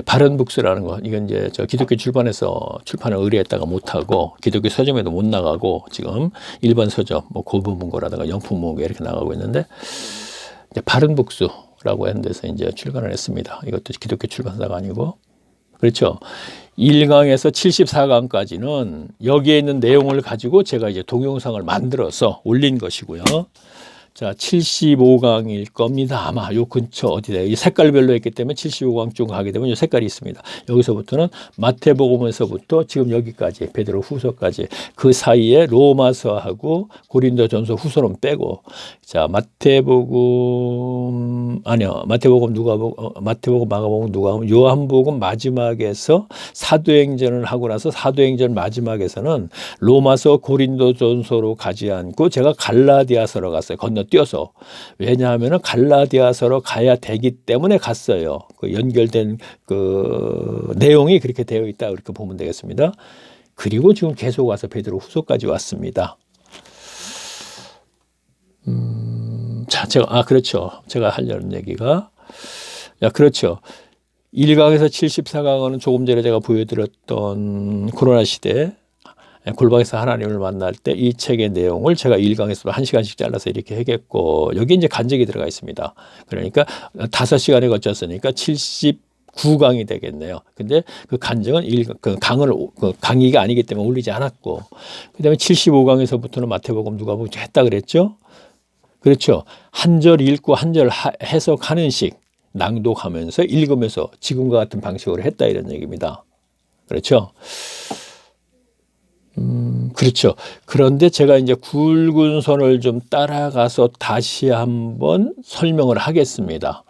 A: 바른북스라는 거 이건 이제 저 기독교 출판에서 출판을 의뢰했다가 못하고 기독교 서점에도 못 나가고 지금 일반 서점 뭐 고분문고라든가 영풍문고 이렇게 나가고 있는데 이제 바른북스라고 하는 데서 이제 출간을 했습니다. 이것도 기독교 출판사가 아니고 그렇죠. 1강에서 74강까지는 여기에 있는 내용을 가지고 제가 이제 동영상을 만들어서 올린 것이고요. 자, 75강일 겁니다. 아마 요 근처 어디다. 이 색깔별로 했기 때문에 75강 쪽 가게 되면 요 색깔이 있습니다. 여기서부터는 마태복음에서부터 지금 여기까지 베드로 후서까지 그 사이에 로마서하고 고린도전서 후서는 빼고, 자, 마태복음 마가복음 누가복음 요한복음 마지막에서 사도행전을 하고 나서 사도행전 마지막에서는 로마서 고린도전서로 가지 않고 제가 갈라디아서로 갔어요. 건너뛰어서. 왜냐하면 갈라디아서로 가야 되기 때문에 갔어요. 그 연결된 그 내용이 그렇게 되어 있다, 이렇게 보면 되겠습니다. 그리고 지금 계속 와서 베드로 후서까지 왔습니다. 자, 그렇죠. 제가 하려는 얘기가, 그렇죠. 1강에서 74강은 조금 전에 제가 보여드렸던 코로나 시대 골방에서 하나님을 만날 때 이 책의 내용을 제가 1강에서 1시간씩 잘라서 이렇게 하겠고, 여기 이제 간증이 들어가 있습니다. 그러니까 5시간에 거쳤으니까 79강이 되겠네요. 근데 그 간증은 강의가 아니기 때문에 올리지 않았고, 그 다음에 75강에서부터는 마태복음 누가복음 했다 그랬죠. 그렇죠. 한 절 읽고 한 절 해석하는 식, 낭독하면서 읽으면서 지금과 같은 방식으로 했다, 이런 얘기입니다. 그렇죠. 그렇죠. 그런데 제가 이제 굵은 선을 좀 따라가서 다시 한번 설명을 하겠습니다.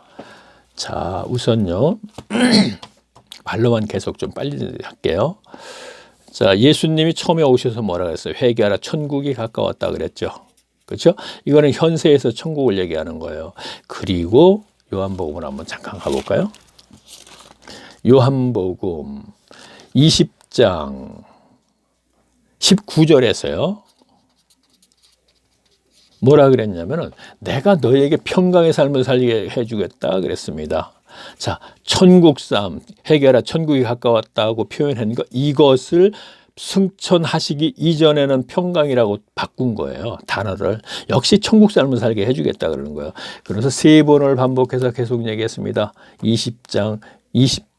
A: 자, 우선요. 말로만 계속 좀 빨리 할게요. 자, 예수님이 처음에 오셔서 뭐라 그랬어요? 회개하라, 천국이 가까웠다 그랬죠. 그렇죠? 이거는 현세에서 천국을 얘기하는 거예요. 그리고 요한복음을 한번 잠깐 가볼까요? 요한복음 20장 19절에서요. 뭐라 그랬냐면은 내가 너에게 평강의 삶을 살게 해주겠다 그랬습니다. 자, 천국 삶, 회개하라, 천국이 가까웠다고 표현한 거, 이것을 승천하시기 이전에는 평강이라고 바꾼 거예요. 단어를. 역시 천국 삶을 살게 해주겠다 그러는 거예요. 그래서 3번을 반복해서 계속 얘기했습니다.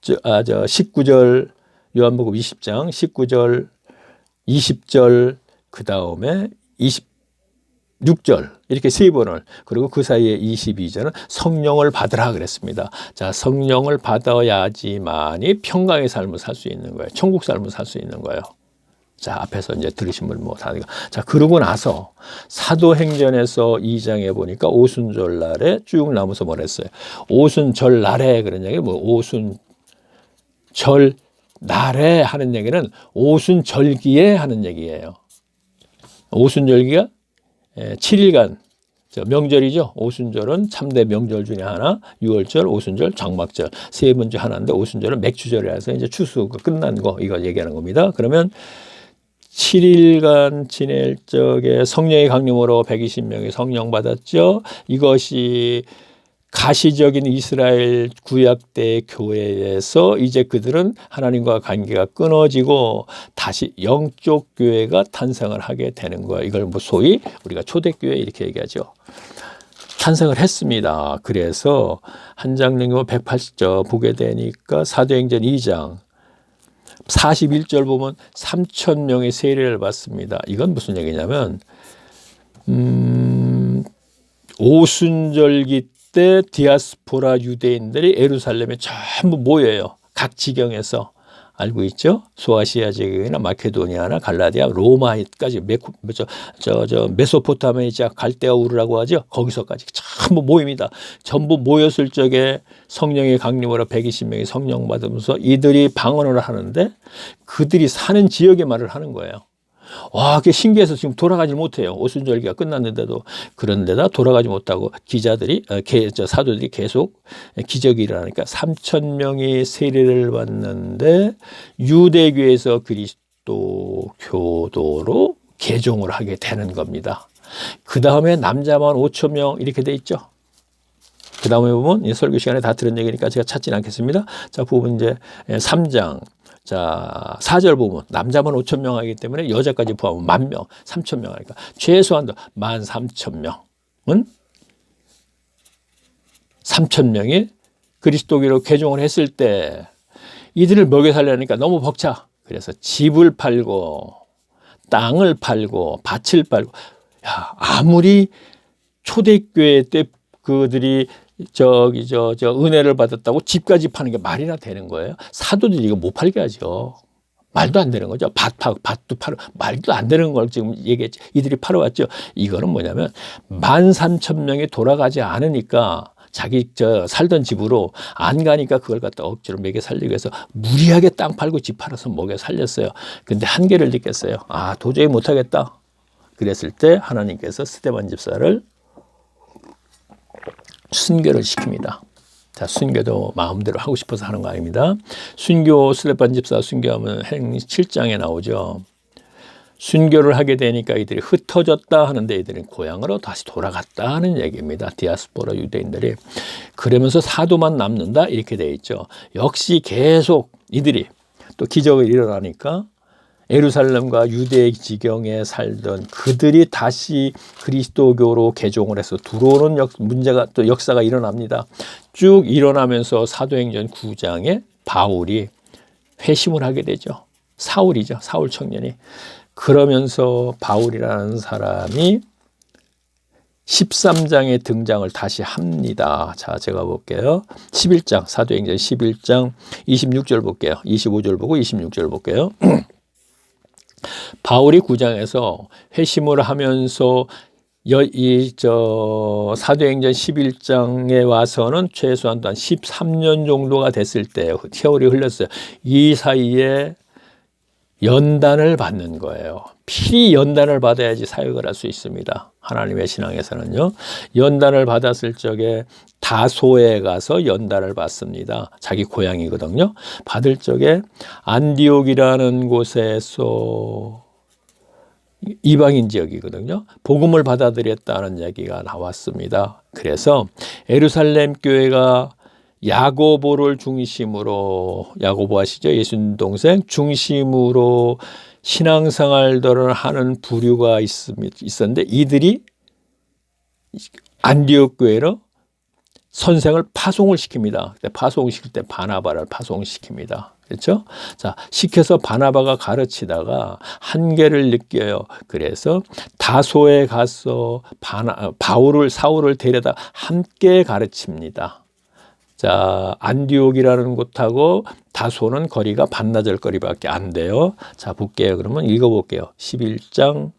A: 19절, 요한복음 20장 19절, 20절, 그 다음에 26절, 이렇게 3번을, 그리고 그 사이에 22절은 성령을 받으라 그랬습니다. 자, 성령을 받아야지만이 평강의 삶을 살 수 있는 거예요. 천국 삶을 살 수 있는 거예요. 자, 앞에서 이제 들으신 분 뭐 다니까. 자, 그러고 나서 사도행전에서 2장에 보니까 오순절날에 쭉 나면서 뭐랬어요? 오순절날에 그런 얘기, 뭐 오순절날에 하는 얘기는 오순절기에 하는 얘기예요. 오순절기가 7일간 명절이죠. 오순절은 3대 명절 중에 하나, 6월절, 오순절, 장막절, 3번 중 하나인데 오순절은 맥주절이라서 이제 추수가 끝난 거, 이거 얘기하는 겁니다. 그러면 7일간 지낼 적에 성령의 강림으로 120명이 성령 받았죠. 이것이 가시적인 이스라엘 구약 때 교회에서 이제 그들은 하나님과 관계가 끊어지고 다시 영적 교회가 탄생을 하게 되는 거예요. 이걸 뭐 소위 우리가 초대교회 이렇게 얘기하죠. 탄생을 했습니다. 그래서 한 장 넘기면 180절 보게 되니까 사도행전 2장 41절 보면 3,000명의 세례를 받습니다. 이건 무슨 얘기냐면 오순절기 때 디아스포라 유대인들이 예루살렘에 전부 모여요. 각 지경에서. 알고 있죠? 소아시아 지경이나 마케도니아나 갈라디아, 로마까지 메소포타미아, 갈대아 우르라고 하죠. 거기서까지 전부 모입니다. 전부 모였을 적에 성령의 강림으로 120명이 성령 받으면서 이들이 방언을 하는데 그들이 사는 지역의 말을 하는 거예요. 와, 그게 신기해서 지금 돌아가지 못해요. 오순절기가 끝났는데도. 그런데다 돌아가지 못하고 사도들이 계속 기적이 일어나니까 3,000명이 세례를 받는데 유대교에서 그리스도 교도로 개종을 하게 되는 겁니다. 그 다음에 남자만 5,000명 이렇게 돼 있죠. 그 다음에 보면 설교 시간에 다 들은 얘기니까 제가 찾지는 않겠습니다. 자, 부분 이제 3장. 자, 4절 보면 남자만 5,000명 하기 때문에 여자까지 포함하면 10,000명, 3,000명 하니까 최소한도 13,000명은 3,000명이 그리스도교로 개종을 했을 때 이들을 먹여 살려니까 너무 벅차. 그래서 집을 팔고 땅을 팔고 밭을 팔고, 야, 아무리 초대교회 때 그들이 은혜를 받았다고 집까지 파는 게 말이나 되는 거예요? 사도들이 이거 못 팔게 하죠. 말도 안 되는 거죠. 밭도 팔아, 말도 안 되는 걸 지금 얘기했지. 이들이 팔아왔죠. 이거는 뭐냐면 13,000명이 돌아가지 않으니까 자기 살던 집으로 안 가니까 그걸 갖다 억지로 먹여 살리기 위해서 무리하게 땅 팔고 집 팔아서 먹여 살렸어요. 근데 한계를 느꼈어요. 아, 도저히 못하겠다. 그랬을 때 하나님께서 스데반 집사를 순교를 시킵니다. 자, 순교도 마음대로 하고 싶어서 하는 거 아닙니다. 스데반 집사 순교하면 행 7장에 나오죠. 순교를 하게 되니까 이들이 흩어졌다 하는데 이들은 고향으로 다시 돌아갔다 하는 얘기입니다. 디아스포라 유대인들이. 그러면서 사도만 남는다 이렇게 돼 있죠. 역시 계속 이들이 또 기적이 일어나니까 예루살렘과 유대 지경에 살던 그들이 다시 그리스도교로 개종을 해서 들어오는 문제가 또 역사가 일어납니다. 쭉 일어나면서 사도행전 9장에 바울이 회심을 하게 되죠. 사울이죠. 사울 청년이. 그러면서 바울이라는 사람이 13장에 등장을 다시 합니다. 자, 제가 볼게요. 11장, 사도행전 11장 26절 볼게요. 25절 보고 26절 볼게요. 바울이 9장에서 회심을 하면서 사도행전 11장에 와서는 최소한 한 13년 정도가 됐을 때 세월이 흘렀어요. 이 사이에 연단을 받는 거예요. 필히 연단을 받아야지 사역을 할 수 있습니다. 하나님의 신앙에서는요. 연단을 받았을 적에 다소에 가서 연단을 받습니다. 자기 고향이거든요. 받을 적에 안디옥이라는 곳에서 이방인 지역이거든요. 복음을 받아들였다는 얘기가 나왔습니다. 그래서 예루살렘 교회가 야고보를 중심으로, 야고보 아시죠? 예수님 동생 중심으로 신앙생활들을 하는 부류가 있었는데 이들이 안디옥 교회로 선생을 파송을 시킵니다. 파송시킬 때 바나바를 파송시킵니다. 그렇죠? 자, 시켜서 바나바가 가르치다가 한계를 느껴요. 그래서 다소에 가서 사울을 데려다 함께 가르칩니다. 자, 안디옥이라는 곳하고 다소는 거리가 반나절 거리밖에 안 돼요. 자, 볼게요. 그러면 읽어볼게요. 11장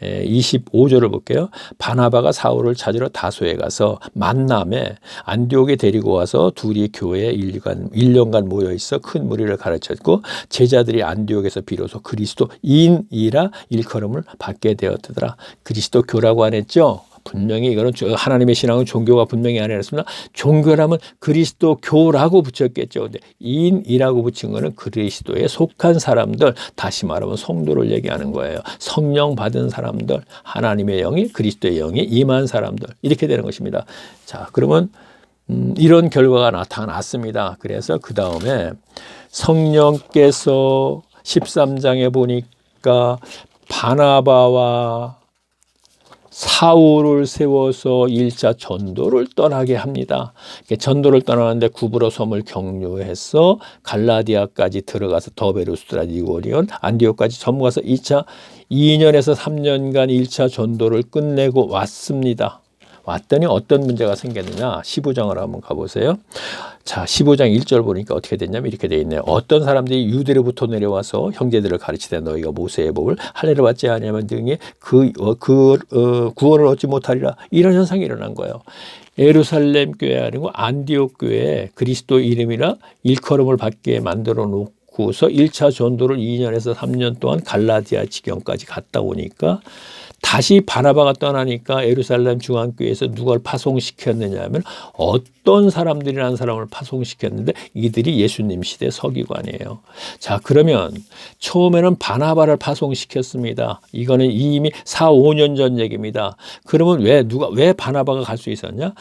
A: 25절을 볼게요. 바나바가 사울을 찾으러 다소에 가서 만남에 안디옥에 데리고 와서 둘이 교회에 1년간 모여 있어 큰 무리를 가르쳤고 제자들이 안디옥에서 비로소 그리스도인이라 일컬음을 받게 되었더라. 그리스도교라고 안 했죠? 분명히 이거는 하나님의 신앙은 종교가 분명히 아니었습니다. 종교라면 그리스도교라고 붙였겠죠. 근데 인이라고 붙인 거는 그리스도에 속한 사람들, 다시 말하면 성도를 얘기하는 거예요. 성령 받은 사람들, 하나님의 영이, 그리스도의 영이 임한 사람들, 이렇게 되는 것입니다. 자, 그러면 이런 결과가 나타났습니다. 그래서 그 다음에 성령께서 13장에 보니까 바나바와 사울을 세워서 1차 전도를 떠나게 합니다. 전도를 떠나는데 구브로 섬을 경유해서 갈라디아까지 들어가서 더베루스라 이고니온 안디옥까지 전부 가서 2년에서 3년간 1차 전도를 끝내고 왔습니다. 왔더니 어떤 문제가 생겼느냐. 15장을 한번 가보세요. 자, 15장 1절 보니까 어떻게 됐냐면 이렇게 돼 있네요. 어떤 사람들이 유대로부터 내려와서 형제들을 가르치되 너희가 모세의 법을 할례를 받지 아니하면 등의 구원을 얻지 못하리라. 이런 현상이 일어난 거예요. 예루살렘 교회 아니고 안디옥 교회에 그리스도 이름이라 일컬음을 받게 만들어 놓고서 1차 전도를 2년에서 3년 동안 갈라디아 지경까지 갔다 오니까 다시 바나바가 떠나니까 예루살렘 중앙교회에서 누굴 파송시켰느냐 하면 어떤 사람들이라는 사람을 파송시켰는데 이들이 예수님 시대 서기관이에요. 자, 그러면 처음에는 바나바를 파송시켰습니다. 이거는 이미 4, 5년 전 얘기입니다. 그러면 왜 바나바가 갈 수 있었냐?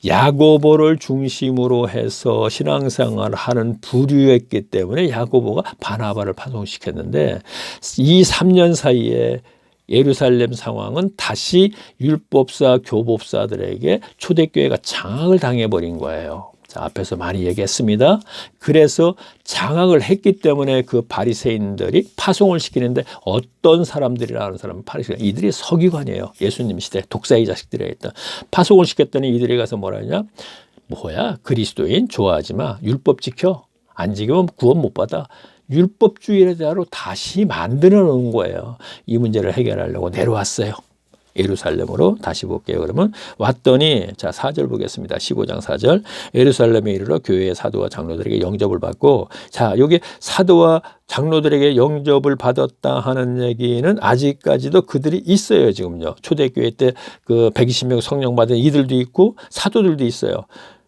A: 야고보를 중심으로 해서 신앙생활을 하는 부류였기 때문에 야고보가 바나바를 파송시켰는데 이 3년 사이에 예루살렘 상황은 다시 율법사, 교법사들에게 초대교회가 장악을 당해버린 거예요. 자, 앞에서 많이 얘기했습니다. 그래서 장악을 했기 때문에 그 바리새인들이 파송을 시키는데 어떤 사람들이라는 사람은 바리새인, 이들이 서기관이에요. 예수님 시대 독사의 자식들이 했던. 파송을 시켰더니 이들이 가서 뭐라 하냐? 뭐야, 그리스도인 좋아하지 마. 율법 지켜. 안 지키면 구원 못 받아. 율법주의자로 다시 만들어 놓은 거예요. 이 문제를 해결하려고 내려왔어요. 예루살렘으로 다시 볼게요. 그러면 왔더니, 자, 4절 보겠습니다. 15장 4절. 예루살렘에 이르러 교회의 사도와 장로들에게 영접을 받고, 자, 여기 사도와 장로들에게 영접을 받았다 하는 얘기는 아직까지도 그들이 있어요. 지금요. 초대교회 때 그 120명 성령 받은 이들도 있고 사도들도 있어요.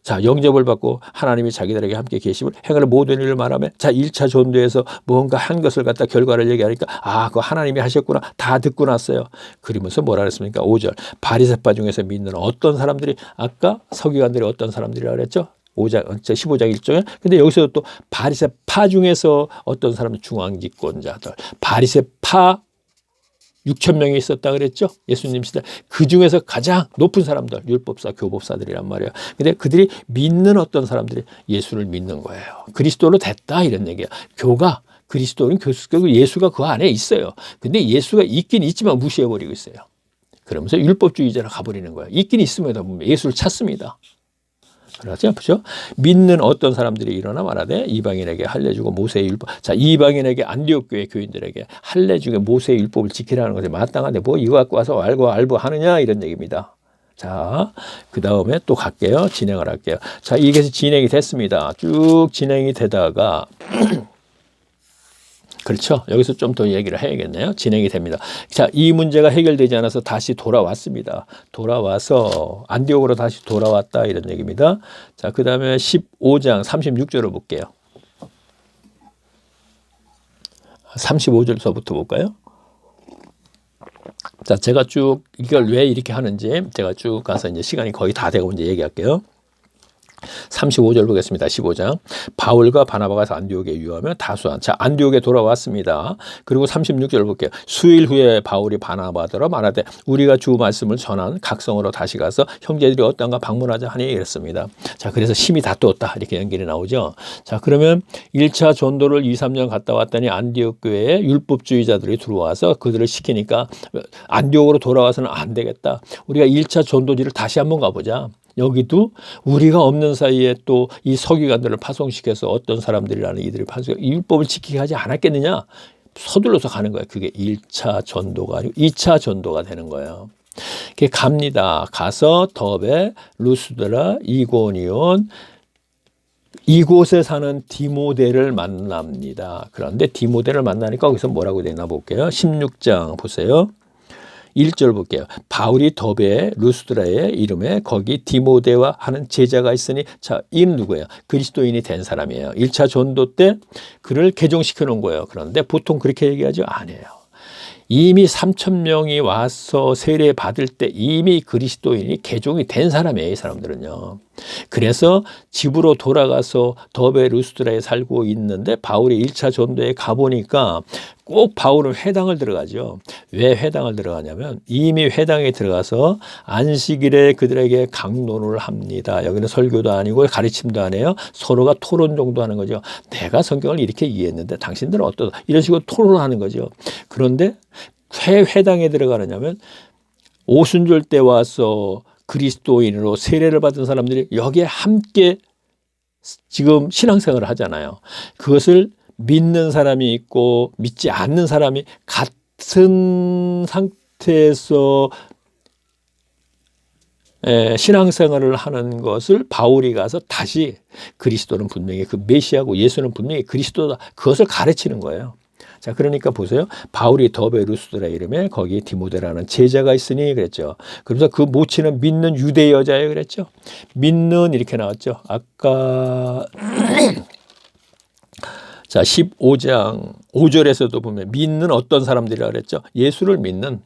A: 자, 영접을 받고 하나님이 자기들에게 함께 계심을 행하는 모든 일을 말하며, 자, 1차 전도에서 뭔가 한 것을 갖다 결과를 얘기하니까, 아, 그거 하나님이 하셨구나. 다 듣고 났어요. 그러면서 뭐라 그랬습니까? 5절. 바리새파 중에서 믿는 어떤 사람들이, 아까 서기관들이 어떤 사람들이라고 그랬죠? 5장, 15장 1절에. 근데 여기서 또 바리새파 중에서 어떤 사람들, 중앙집권자들, 바리새파 6천 명이 있었다 그랬죠? 예수님 시대. 그 중에서 가장 높은 사람들, 율법사, 교법사들이란 말이에요. 근데 그들이 믿는 어떤 사람들이 예수를 믿는 거예요. 그리스도로 됐다 이런 얘기야. 교가, 그리스도는 예수가 그 안에 있어요. 근데 예수가 있긴 있지만 무시해버리고 있어요. 그러면서 율법주의자로 가버리는 거예요. 있긴 있음에도 예수를 찾습니다. 그렇지 않죠? 믿는 어떤 사람들이 일어나 말하되 이방인에게 할례주고 모세의 율법. 자, 이방인에게 안디옥 교회 교인들에게 할례주고 모세의 율법을 지키라는 것이 마땅한데 뭐 이거 갖고 와서 알고 하느냐 이런 얘기입니다. 자, 그 다음에 또 갈게요. 진행을 할게요. 자, 이게 진행이 됐습니다. 쭉 진행이 되다가 그렇죠. 여기서 좀 더 얘기를 해야겠네요. 진행이 됩니다. 자, 이 문제가 해결되지 않아서 다시 돌아왔습니다. 돌아와서 안디옥으로 다시 돌아왔다 이런 얘기입니다. 자, 그 다음에 15장 36절을 볼게요. 35절서부터 볼까요? 자, 제가 쭉 이걸 왜 이렇게 하는지 제가 쭉 가서 이제 시간이 거의 다 되고 이제 얘기할게요. 35절 보겠습니다. 15장. 바울과 바나바가 안디옥에 유하며 다수한. 자, 안디옥에 돌아왔습니다. 그리고 36절 볼게요. 수일 후에 바울이 바나바더러 말하되 우리가 주 말씀을 전한 각성으로 다시 가서 형제들이 어떤가 방문하자 하니 이랬습니다. 자, 그래서 힘이 다 떴다. 이렇게 연결이 나오죠. 자, 그러면 1차 전도를 2, 3년 갔다 왔더니 안디옥 교회에 율법주의자들이 들어와서 그들을 시키니까 안디옥으로 돌아와서는 안 되겠다. 우리가 1차 전도지를 다시 한번 가보자. 여기도 우리가 없는 사이에 또 이 서기관들을 파송시켜서 어떤 사람들이라는 이들이 파송, 이 율법을 지키게 하지 않았겠느냐? 서둘러서 가는 거예요. 그게 1차 전도가 아니고 2차 전도가 되는 거예요. 그게 갑니다. 가서 더베, 루스드라, 이고니온, 이곳에 사는 디모데를 만납니다. 그런데 디모데를 만나니까 거기서 뭐라고 되나 볼게요. 16장 보세요. 1절 볼게요. 바울이 더베 루스드라의 이름에 거기 디모데와 하는 제자가 있으니, 자, 이는 누구예요? 그리스도인이 된 사람이에요. 1차 전도 때 그를 개종시켜 놓은 거예요. 그런데 보통 그렇게 얘기하죠? 아니에요. 이미 3,000명이 와서 세례 받을 때 이미 그리스도인이 개종이 된 사람이에요. 이 사람들은요. 그래서 집으로 돌아가서 더베 루스드라에 살고 있는데 바울이 1차 전도에 가보니까 꼭 바울은 회당을 들어가죠. 왜 회당을 들어가냐면 이미 회당에 들어가서 안식일에 그들에게 강론을 합니다. 여기는 설교도 아니고 가르침도 안 해요. 서로가 토론 정도 하는 거죠. 내가 성경을 이렇게 이해했는데 당신들은 어떠다? 이런 식으로 토론을 하는 거죠. 그런데 왜 회당에 들어가느냐면 오순절 때 와서 그리스도인으로 세례를 받은 사람들이 여기에 함께 지금 신앙생활을 하잖아요. 그것을 믿는 사람이 있고 믿지 않는 사람이 같은 상태에서 신앙생활을 하는 것을 바울이 가서 다시 그리스도는 분명히 그 메시아고 예수는 분명히 그리스도다. 그것을 가르치는 거예요. 자, 그러니까 보세요. 바울이 더베 루스드라 이름에 거기 디모데라는 제자가 있으니 그랬죠. 그러면서 그 모친은 믿는 유대 여자예요. 그랬죠. 믿는 이렇게 나왔죠. 아까 자, 15장 5절에서도 보면 믿는 어떤 사람들이라 그랬죠. 예수를 믿는,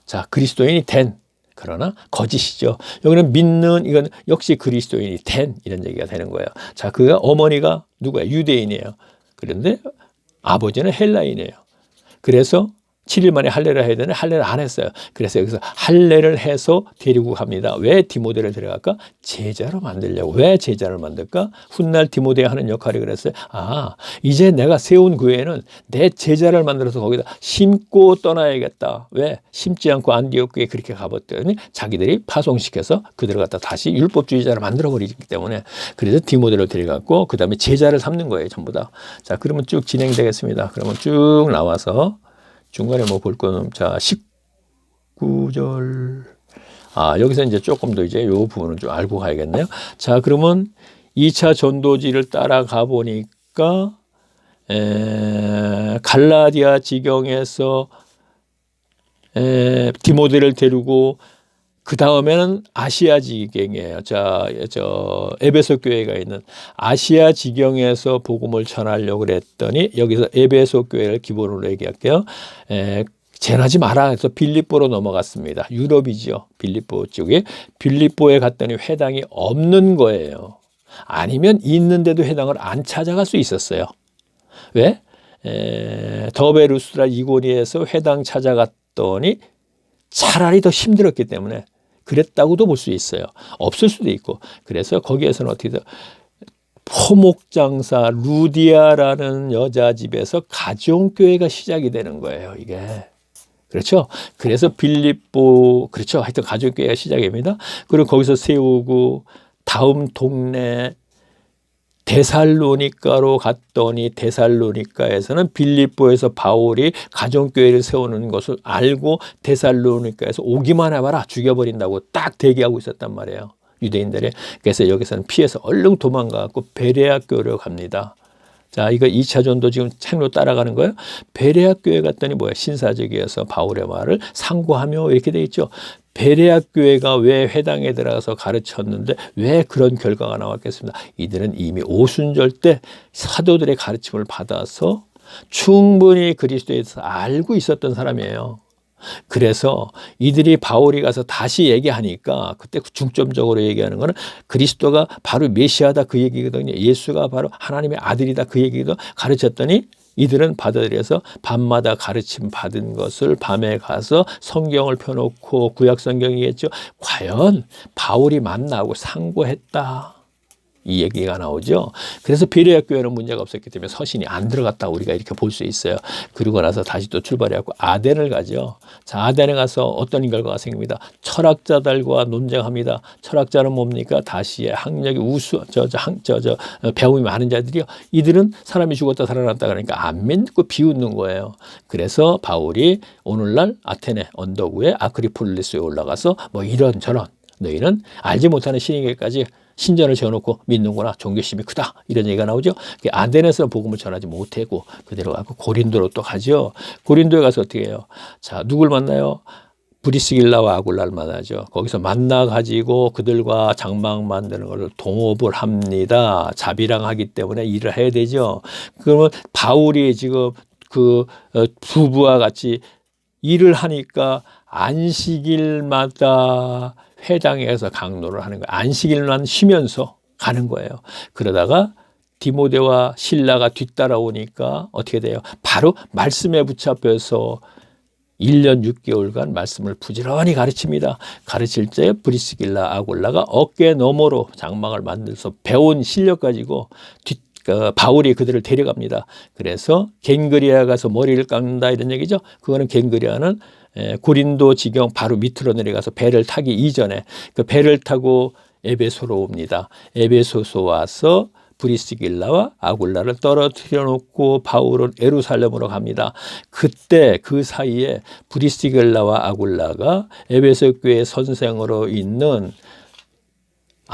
A: 자, 그리스도인이 된, 그러나 거짓이죠. 여기는 믿는, 이건 역시 그리스도인이 된 이런 얘기가 되는 거예요. 자, 그가 어머니가 누구야? 유대인이에요. 그런데 아버지는 헬라인이에요. 그래서 7일 만에 할례를 해야 되는데 할례를 안 했어요. 그래서 여기서 할례를 해서 데리고 갑니다. 왜 디모데를 데려갈까? 제자로 만들려고. 왜 제자를 만들까? 훗날 디모데가 하는 역할이 그랬어요. 이제 내가 세운 교회는 내 제자를 만들어서 거기다 심고 떠나야겠다. 왜? 심지 않고 안디옥에 그렇게 가봤더니 자기들이 파송시켜서 그들을 갖다 다시 율법주의자를 만들어버리기 때문에 그래서 디모데를 데려갔고 그 다음에 제자를 삼는 거예요. 전부 다. 자, 그러면 쭉 진행되겠습니다. 그러면 쭉 나와서 중간에 뭐 볼 거는 자 19절 여기서 이제 조금 더 이제 요 부분은 좀 알고 가야겠네요. 자, 그러면 2차 전도지를 따라가 보니까 갈라디아 지경에서 디모데를 데리고 그 다음에는 아시아 지경이에요. 저 에베소 교회가 있는 아시아 지경에서 복음을 전하려고 그랬더니 여기서 에베소 교회를 기본으로 얘기할게요. 전하지 마라 해서 빌립보로 넘어갔습니다. 유럽이죠. 빌립보 쪽에. 빌립보에 갔더니 회당이 없는 거예요. 아니면 있는데도 회당을 안 찾아갈 수 있었어요. 왜? 더베 루스드라 이고니에서 회당 찾아갔더니 차라리 더 힘들었기 때문에 그랬다고도 볼 수 있어요. 없을 수도 있고. 그래서 거기에서는 어떻게 돼요? 포목장사 루디아라는 여자 집에서 가정교회가 시작이 되는 거예요. 이게. 그렇죠? 그래서 빌립보, 그렇죠? 하여튼 가족교회가 시작입니다. 그리고 거기서 세우고 다음 동네 데살로니가로 갔더니 데살로니가에서는 빌립보에서 바울이 가정교회를 세우는 것을 알고 데살로니가에서 오기만 해봐라 죽여버린다고 딱 대기하고 있었단 말이에요. 유대인들이. 그래서 여기서는 피해서 얼른 도망가고 베레아 교회로 갑니다. 자, 이거 2차 전도 지금 책로 따라가는 거예요. 베레아 교회 갔더니 뭐야? 신사적이어서 바울의 말을 상고하며 이렇게 돼 있죠. 베레아 교회가 왜 회당에 들어가서 가르쳤는데 왜 그런 결과가 나왔겠습니다. 이들은 이미 오순절 때 사도들의 가르침을 받아서 충분히 그리스도에 대해서 알고 있었던 사람이에요. 그래서 이들이 바울이 가서 다시 얘기하니까 그때 중점적으로 얘기하는 거는 그리스도가 바로 메시아다 그 얘기거든요. 예수가 바로 하나님의 아들이다 그 얘기도 가르쳤더니 이들은 받아들여서 밤마다 가르침 받은 것을 밤에 가서 성경을 펴놓고 구약 성경이겠죠. 과연 바울이 만나고 상고했다. 이 얘기가 나오죠. 그래서 베레아 교회는 문제가 없었기 때문에 서신이 안 들어갔다 우리가 이렇게 볼 수 있어요. 그리고 나서 다시 또 출발해갖고 아덴을 가죠. 자, 아덴에 가서 어떤 결과가 생깁니다. 철학자들과 논쟁합니다. 철학자는 뭡니까? 다시의 학력이 배움이 많은 자들이요. 이들은 사람이 죽었다 살아났다 그러니까 안 믿고 비웃는 거예요. 그래서 바울이 오늘날 아테네 언덕 위에 아크리폴리스에 올라가서 뭐 이런저런 너희는 알지 못하는 신에게까지 신전을 지어놓고 믿는구나. 종교심이 크다. 이런 얘기가 나오죠. 아덴에서 복음을 전하지 못하고 그대로 가고 고린도로 또 가죠. 고린도에 가서 어떻게 해요? 자, 누굴 만나요? 브리스길라와 아굴라를 만나죠. 거기서 만나가지고 그들과 장막 만드는 걸 동업을 합니다. 자비랑하기 때문에 일을 해야 되죠. 그러면 바울이 지금 그 부부와 같이 일을 하니까 안식일마다 회당에 가서 강론을 하는 거예요. 안식일만 쉬면서 가는 거예요. 그러다가 디모데와 실라가 뒤따라오니까 어떻게 돼요? 바로 말씀에 붙잡혀서 1년 6개월간 말씀을 부지런히 가르칩니다. 가르칠 때 브리스길라 아굴라가 어깨 너머로 장막을 만들어서 배운 실력 가지고 바울이 그들을 데려갑니다. 그래서 갱그리아 가서 머리를 깎는다 이런 얘기죠. 그거는 갱그리아는 고린도 지경 바로 밑으로 내려가서 배를 타기 이전에 그 배를 타고 에베소로 옵니다. 에베소서 와서 브리스길라와 아굴라를 떨어뜨려 놓고 바울은 예루살렘으로 갑니다. 그때 그 사이에 브리스길라와 아굴라가 에베소 교회 선생으로 있는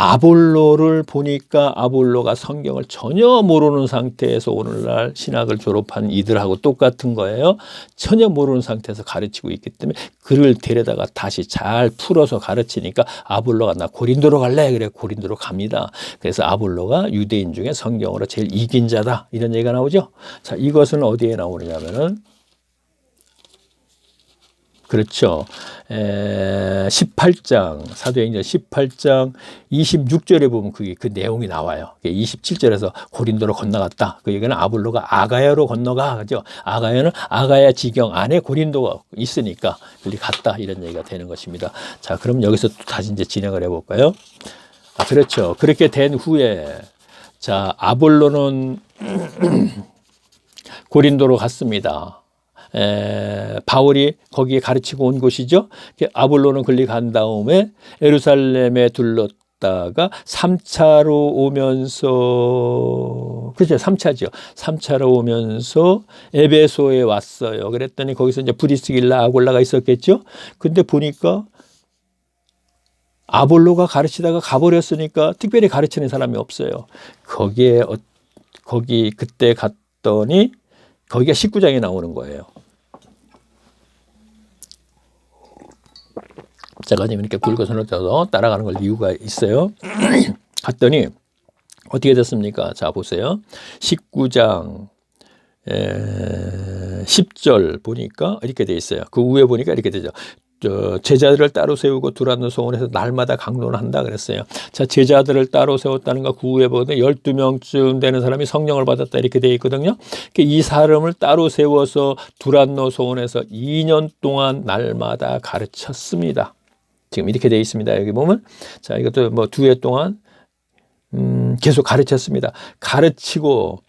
A: 아볼로를 보니까 아볼로가 성경을 전혀 모르는 상태에서 오늘날 신학을 졸업한 이들하고 똑같은 거예요. 전혀 모르는 상태에서 가르치고 있기 때문에 그를 데려다가 다시 잘 풀어서 가르치니까 아볼로가 나 고린도로 갈래? 그래 고린도로 갑니다. 그래서 아볼로가 유대인 중에 성경으로 제일 이긴 자다. 이런 얘기가 나오죠. 자, 이것은 어디에 나오느냐면은 그렇죠. 18장, 사도행전 18장 26절에 보면 그 내용이 나와요. 27절에서 고린도로 건너갔다. 그 얘기는 아볼로가 아가야로 건너가. 그죠? 아가야는 아가야 지경 안에 고린도가 있으니까 그리 갔다. 이런 얘기가 되는 것입니다. 자, 그럼 여기서 또 다시 이제 진행을 해볼까요? 그렇죠. 그렇게 된 후에, 자, 아볼로는 고린도로 갔습니다. 바울이 거기에 가르치고 온 곳이죠. 아볼로는 글리 간 다음에 예루살렘에 들렀다가 3차로 오면서, 그렇죠. 3차죠. 3차로 오면서 에베소에 왔어요. 그랬더니 거기서 이제 브리스길라 아골라가 있었겠죠. 근데 보니까 아볼로가 가르치다가 가버렸으니까 특별히 가르치는 사람이 없어요. 거기 그때 갔더니 거기가 19장에 나오는 거예요. 제가 지금 이렇게 굵어서 넣어서 따라가는 걸 이유가 있어요. 갔더니 어떻게 됐습니까? 자, 보세요. 19장 10절 보니까 이렇게 돼 있어요. 그 위에 보니까 이렇게 되죠. 제자들을 따로 세우고 두란노 소원에서 날마다 강론한다 그랬어요. 자, 제자들을 따로 세웠다는 거 그 위에 보면 12명쯤 되는 사람이 성령을 받았다 이렇게 되어 있거든요. 이 사람을 따로 세워서 두란노 소원에서 2년 동안 날마다 가르쳤습니다. 지금 이렇게 되어 있습니다. 여기 보면, 자, 이것도 뭐 2회 동안 계속 가르쳤습니다. 가르치고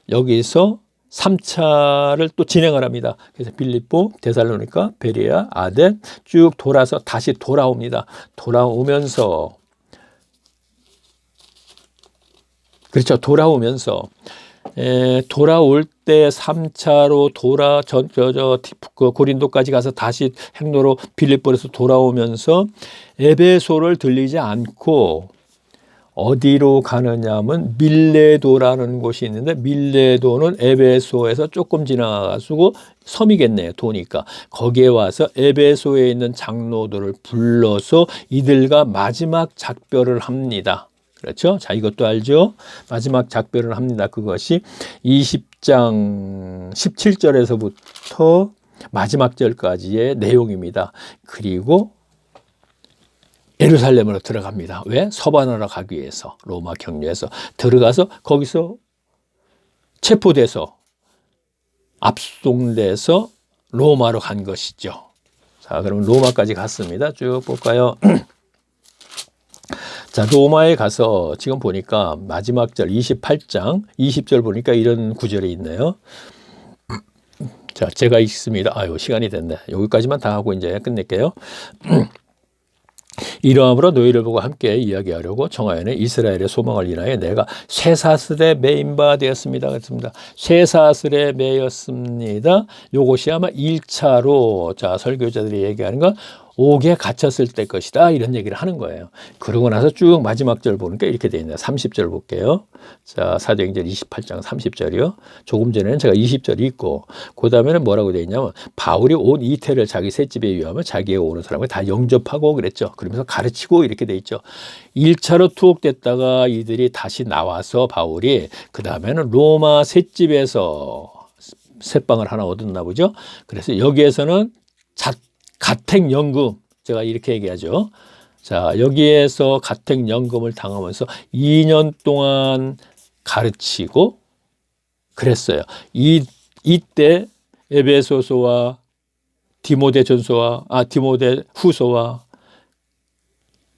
A: 여기서 3차를 또 진행을 합니다. 그래서 빌립보, 데살로니가, 베레아, 아덴 쭉 돌아서 다시 돌아옵니다. 돌아오면서, 그렇죠. 돌아오면서 돌아올 때 3차로 고린도까지 가서 다시 행로로 빌립보에서 돌아오면서 에베소를 들리지 않고 어디로 가느냐 하면 밀레도라는 곳이 있는데, 밀레도는 에베소에서 조금 지나가지고 섬이겠네요. 도니까. 거기에 와서 에베소에 있는 장로들을 불러서 이들과 마지막 작별을 합니다. 그렇죠? 자, 이것도 알죠? 마지막 작별을 합니다. 그것이 20장 17절에서부터 마지막 절까지의 내용입니다. 그리고 예루살렘으로 들어갑니다. 왜? 서반하러 가기 위해서. 로마 경유해서 들어가서 거기서 체포돼서 압송돼서 로마로 간 것이죠. 자, 그럼 로마까지 갔습니다. 쭉 볼까요? 자, 로마에 가서 지금 보니까 마지막 절 28장 20절 보니까 이런 구절이 있네요. 자, 제가 읽습니다. 아유, 시간이 됐네. 여기까지만 다 하고 이제 끝낼게요. 이러함으로 너희를 보고 함께 이야기하려고 정하여는 이스라엘의 소망을 인하여 내가 쇠사슬에 매인 바 되었습니다. 그렇습니다. 쇠사슬에 매였습니다. 요것이 아마 1차로 자, 설교자들이 얘기하는 건 옥에 갇혔을 때 것이다, 이런 얘기를 하는 거예요. 그러고 나서 쭉 마지막 절 보니까 이렇게 되어 있네요. 30절 볼게요. 자, 사도행전 28장 30절이요. 조금 전에는 제가 20절이 있고, 그 다음에는 뭐라고 되어 있냐면 바울이 온 이태를 자기 셋집에 위하면 자기가 오는 사람을 다 영접하고 그랬죠. 그러면서 가르치고 이렇게 되어 있죠. 1차로 투옥됐다가 이들이 다시 나와서 바울이 그 다음에는 로마 셋집에서 셋방을 하나 얻었나 보죠. 그래서 여기에서는 가택연금, 제가 이렇게 얘기하죠. 자, 여기에서 가택연금을 당하면서 2년 동안 가르치고 그랬어요. 이때 에베소서와 디모데 후서와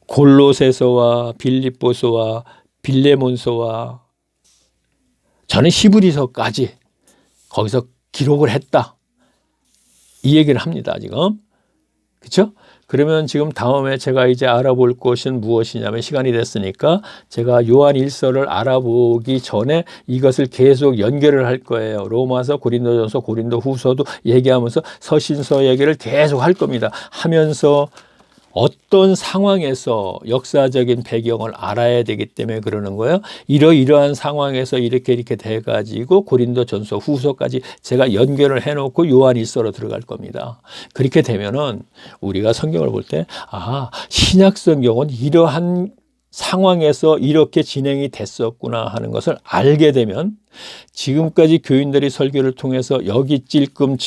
A: 골로새서와 빌립보서와 빌레몬서와 저는 히브리서까지 거기서 기록을 했다, 이 얘기를 합니다. 지금. 그렇죠? 그러면 지금 다음에 제가 이제 알아볼 것은 무엇이냐면, 시간이 됐으니까 제가 요한 1서를 알아보기 전에 이것을 계속 연결을 할 거예요. 로마서, 고린도전서, 고린도 후서도 얘기하면서 서신서 얘기를 계속 할 겁니다. 하면서 어떤 상황에서 역사적인 배경을 알아야 되기 때문에 그러는 거예요. 이러이러한 상황에서 이렇게 돼가지고 고린도전서 후서까지 제가 연결을 해놓고 요한 1서로 들어갈 겁니다. 그렇게 되면은 우리가 성경을 볼 때, 아, 신약 성경은 이러한 상황에서 이렇게 진행이 됐었구나 하는 것을 알게 되면 지금까지 교인들이 설교를 통해서 여기 찔끔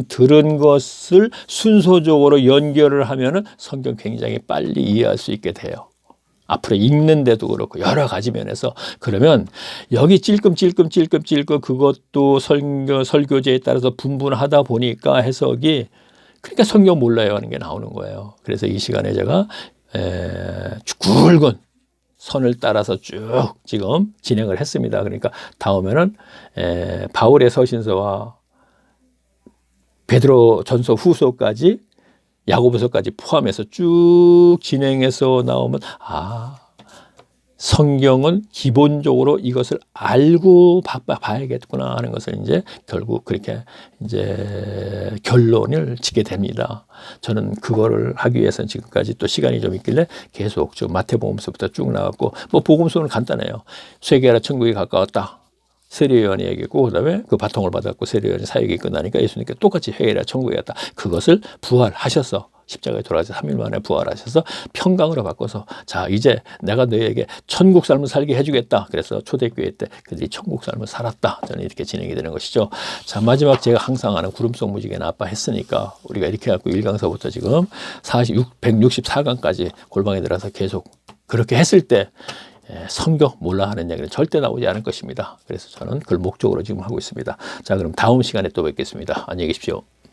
A: 들은 것을 순서적으로 연결을 하면은 성경 굉장히 빨리 이해할 수 있게 돼요. 앞으로 읽는데도 그렇고 여러 가지 면에서. 그러면 여기 찔끔 그것도 설교제에 따라서 분분하다 보니까 해석이, 그러니까 성경 몰라요 하는 게 나오는 거예요. 그래서 이 시간에 제가 굵은 선을 따라서 쭉 지금 진행을 했습니다. 그러니까 다음에는 바울의 서신서와 베드로 전서 후서까지, 야고보서까지 포함해서 쭉 진행해서 나오면, 성경은 기본적으로 이것을 알고 봐야겠구나 하는 것을 이제 결국 그렇게 이제 결론을 짓게 됩니다. 저는 그거를 하기 위해서는 지금까지 또 시간이 좀 있길래 계속 좀 마태복음서부터 쭉 나왔고, 뭐 복음서는 간단해요. 쇠계라 천국이 가까웠다. 세례 요한이 얘기했고, 그다음에 그 바통을 받았고 세례 요한이 사역이 끝나니까 예수님께 똑같이 회개라 천국에 갔다. 그것을 부활하셔서 십자가에 돌아가서 3일 만에 부활하셔서 평강으로 바꿔서, 자 이제 내가 너희에게 천국 삶을 살게 해주겠다. 그래서 초대교회 때 그들이 천국 삶을 살았다. 저는 이렇게 진행이 되는 것이죠. 자, 마지막 제가 항상 하는 구름 속 무지개는 아빠 했으니까 우리가 이렇게 해갖고 1강서부터 지금 164강까지 골방에 들어서 계속 그렇게 했을 때 성경 몰라 하는 얘기는 절대 나오지 않을 것입니다. 그래서 저는 그걸 목적으로 지금 하고 있습니다. 자, 그럼 다음 시간에 또 뵙겠습니다. 안녕히 계십시오.